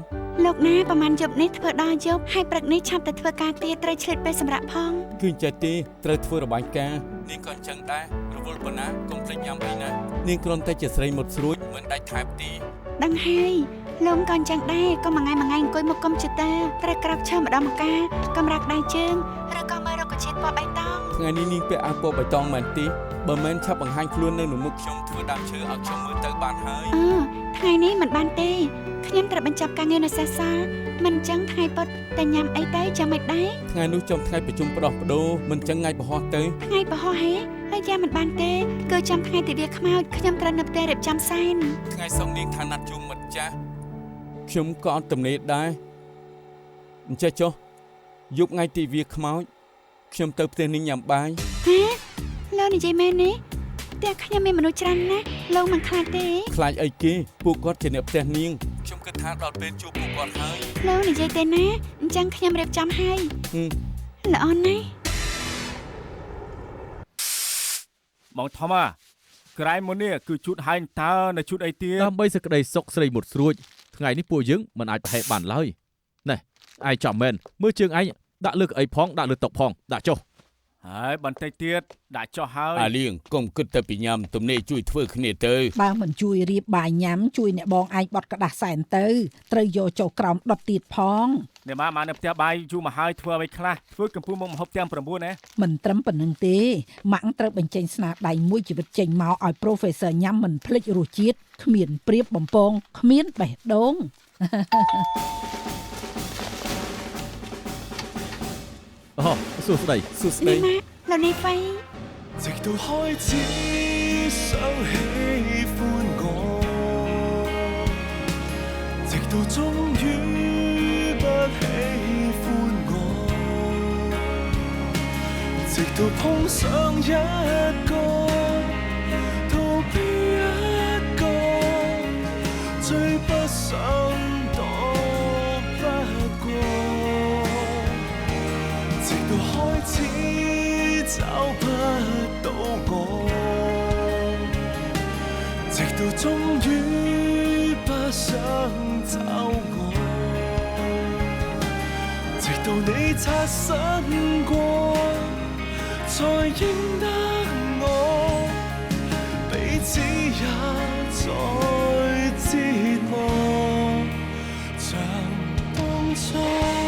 លោកណាប្រហែលយប់នេះធ្វើដល់យប់ហើយព្រឹកនេះឆាប់ទៅធ្វើការទៀតត្រូវឆ្លៀតពេលសម្រាប់ផង គឺចេះទេត្រូវធ្វើរបាយការណ៍នាងក៏អញ្ចឹងដែររវល់ប៉ុណ្ណាកុំភ្លេចញ៉ាំអីណានាងគ្រាន់តែជាស្រីមុតស្រួចមិនដាច់ថែបទី ដឹងហើយលោកក៏អញ្ចឹងដែរក៏មួយថ្ងៃអង្គុយមុខកុំព្យូទ័រត្រូវក្រោកឈរម្ដងម្កាលកម្រាក់ដៃជើងឬក៏មើលរុក្ខជាតិពណ៌បៃតង ថ្ងៃនេះនាងពាក់អាវពណ៌បៃតងមែនទេបើមិនឆាប់បង្ហាញខ្លួននៅមុខខ្ញុំធ្វើដើមឈើឲ្យខ្ញុំមើលទៅបានហើយ ថ្ងៃនេះមិនបានទេខ្ញុំត្រូវបញ្ចប់ការងារនៅសេសសល់មិនអញ្ចឹងថ្ងៃពុតតែញ៉ាំអីទៅចាំមិនដែរ ថ្ងៃនោះចំថ្ងៃប្រជុំផ្ដោះប្ដូរមិនចឹងថ្ងៃបរោះទៅ ថ្ងៃបរោះហេហើយយ៉ាងមិនបានទេគឺចាំថ្ងៃទិវាខ្មោចខ្ញុំត្រូវនៅផ្ទះរៀបចំសែន ថ្ងៃសុក្រនាងថាណាត់ជួបមិត្តចាស់ខ្ញុំក៏អត់ទំនេរដែរអញ្ចេះចុះយប់ថ្ងៃទិវាខ្មោចខ្ញុំទៅផ្ទះនាងញ៉ាំបាយ ហេលោកនិយាយមែនទេផ្ទះខ្ញុំមានមនុស្សច្រើនណាស់លោកមិនខ្លាចទេ ខ្លាចអីគេពួកគាត់ជាអ្នកផ្ទះនាងខ្ញុំគិតថាដល់ពេលជួបពួកគាត់ហើយ លោកនិយាយទេណាអញ្ចឹងខ្ញុំរៀបចំហើយល្អណាស់ បងធំក្រែងមុននេះគឺជូតហើយតើនៅជូតអីទៀត ដើម្បីសេចក្តីសុខស្រីមុតស្រួចថ្ងៃនេះពួកយើងមិនអាចប្រហែលបានឡើយណែឯងចាំមែនមើលជើងឯងដាក់លើកអីផងដាក់លើតុផងដាក់ចុះ ហើយបន្តិចទៀតដាក់ចុះហើយ អាលៀងកុំគិតតែពីញ៉ាំទំនេរជួយធ្វើគ្នាទៅ បើមិនជួយរៀបបាយញ៉ាំជួយអ្នកបងឯងបត់ក្តាស់សែនទៅត្រូវយកចូលក្រោមដុតទៀតផង អ្នកមកនៅផ្ទះបាយយូរមកហើយធ្វើអ្វីខ្លះធ្វើកំពុងមកម្ហូបទាំង9ណា មិនត្រឹមប៉ុណ្្នឹងទេម៉ាក់ត្រូវបញ្ចេញស្នាដៃមួយជីវិតចេញមកឲ្យ Professor ញ៉ាំមិនភ្លេចរសជាតិគ្មានព្រៀបបំពងគ្មានបេះដូង អូសួស្តី សួស្តី នេះម៉ាលោកនេះហ្វៃ 直到開始想喜歡我，直到終於不喜歡我，直到碰上一個逃避一個，最不想躲不過，直到開始找不到我，直到終於不想找我，直到你擦身過，才認得我，彼此也在折磨，像當初。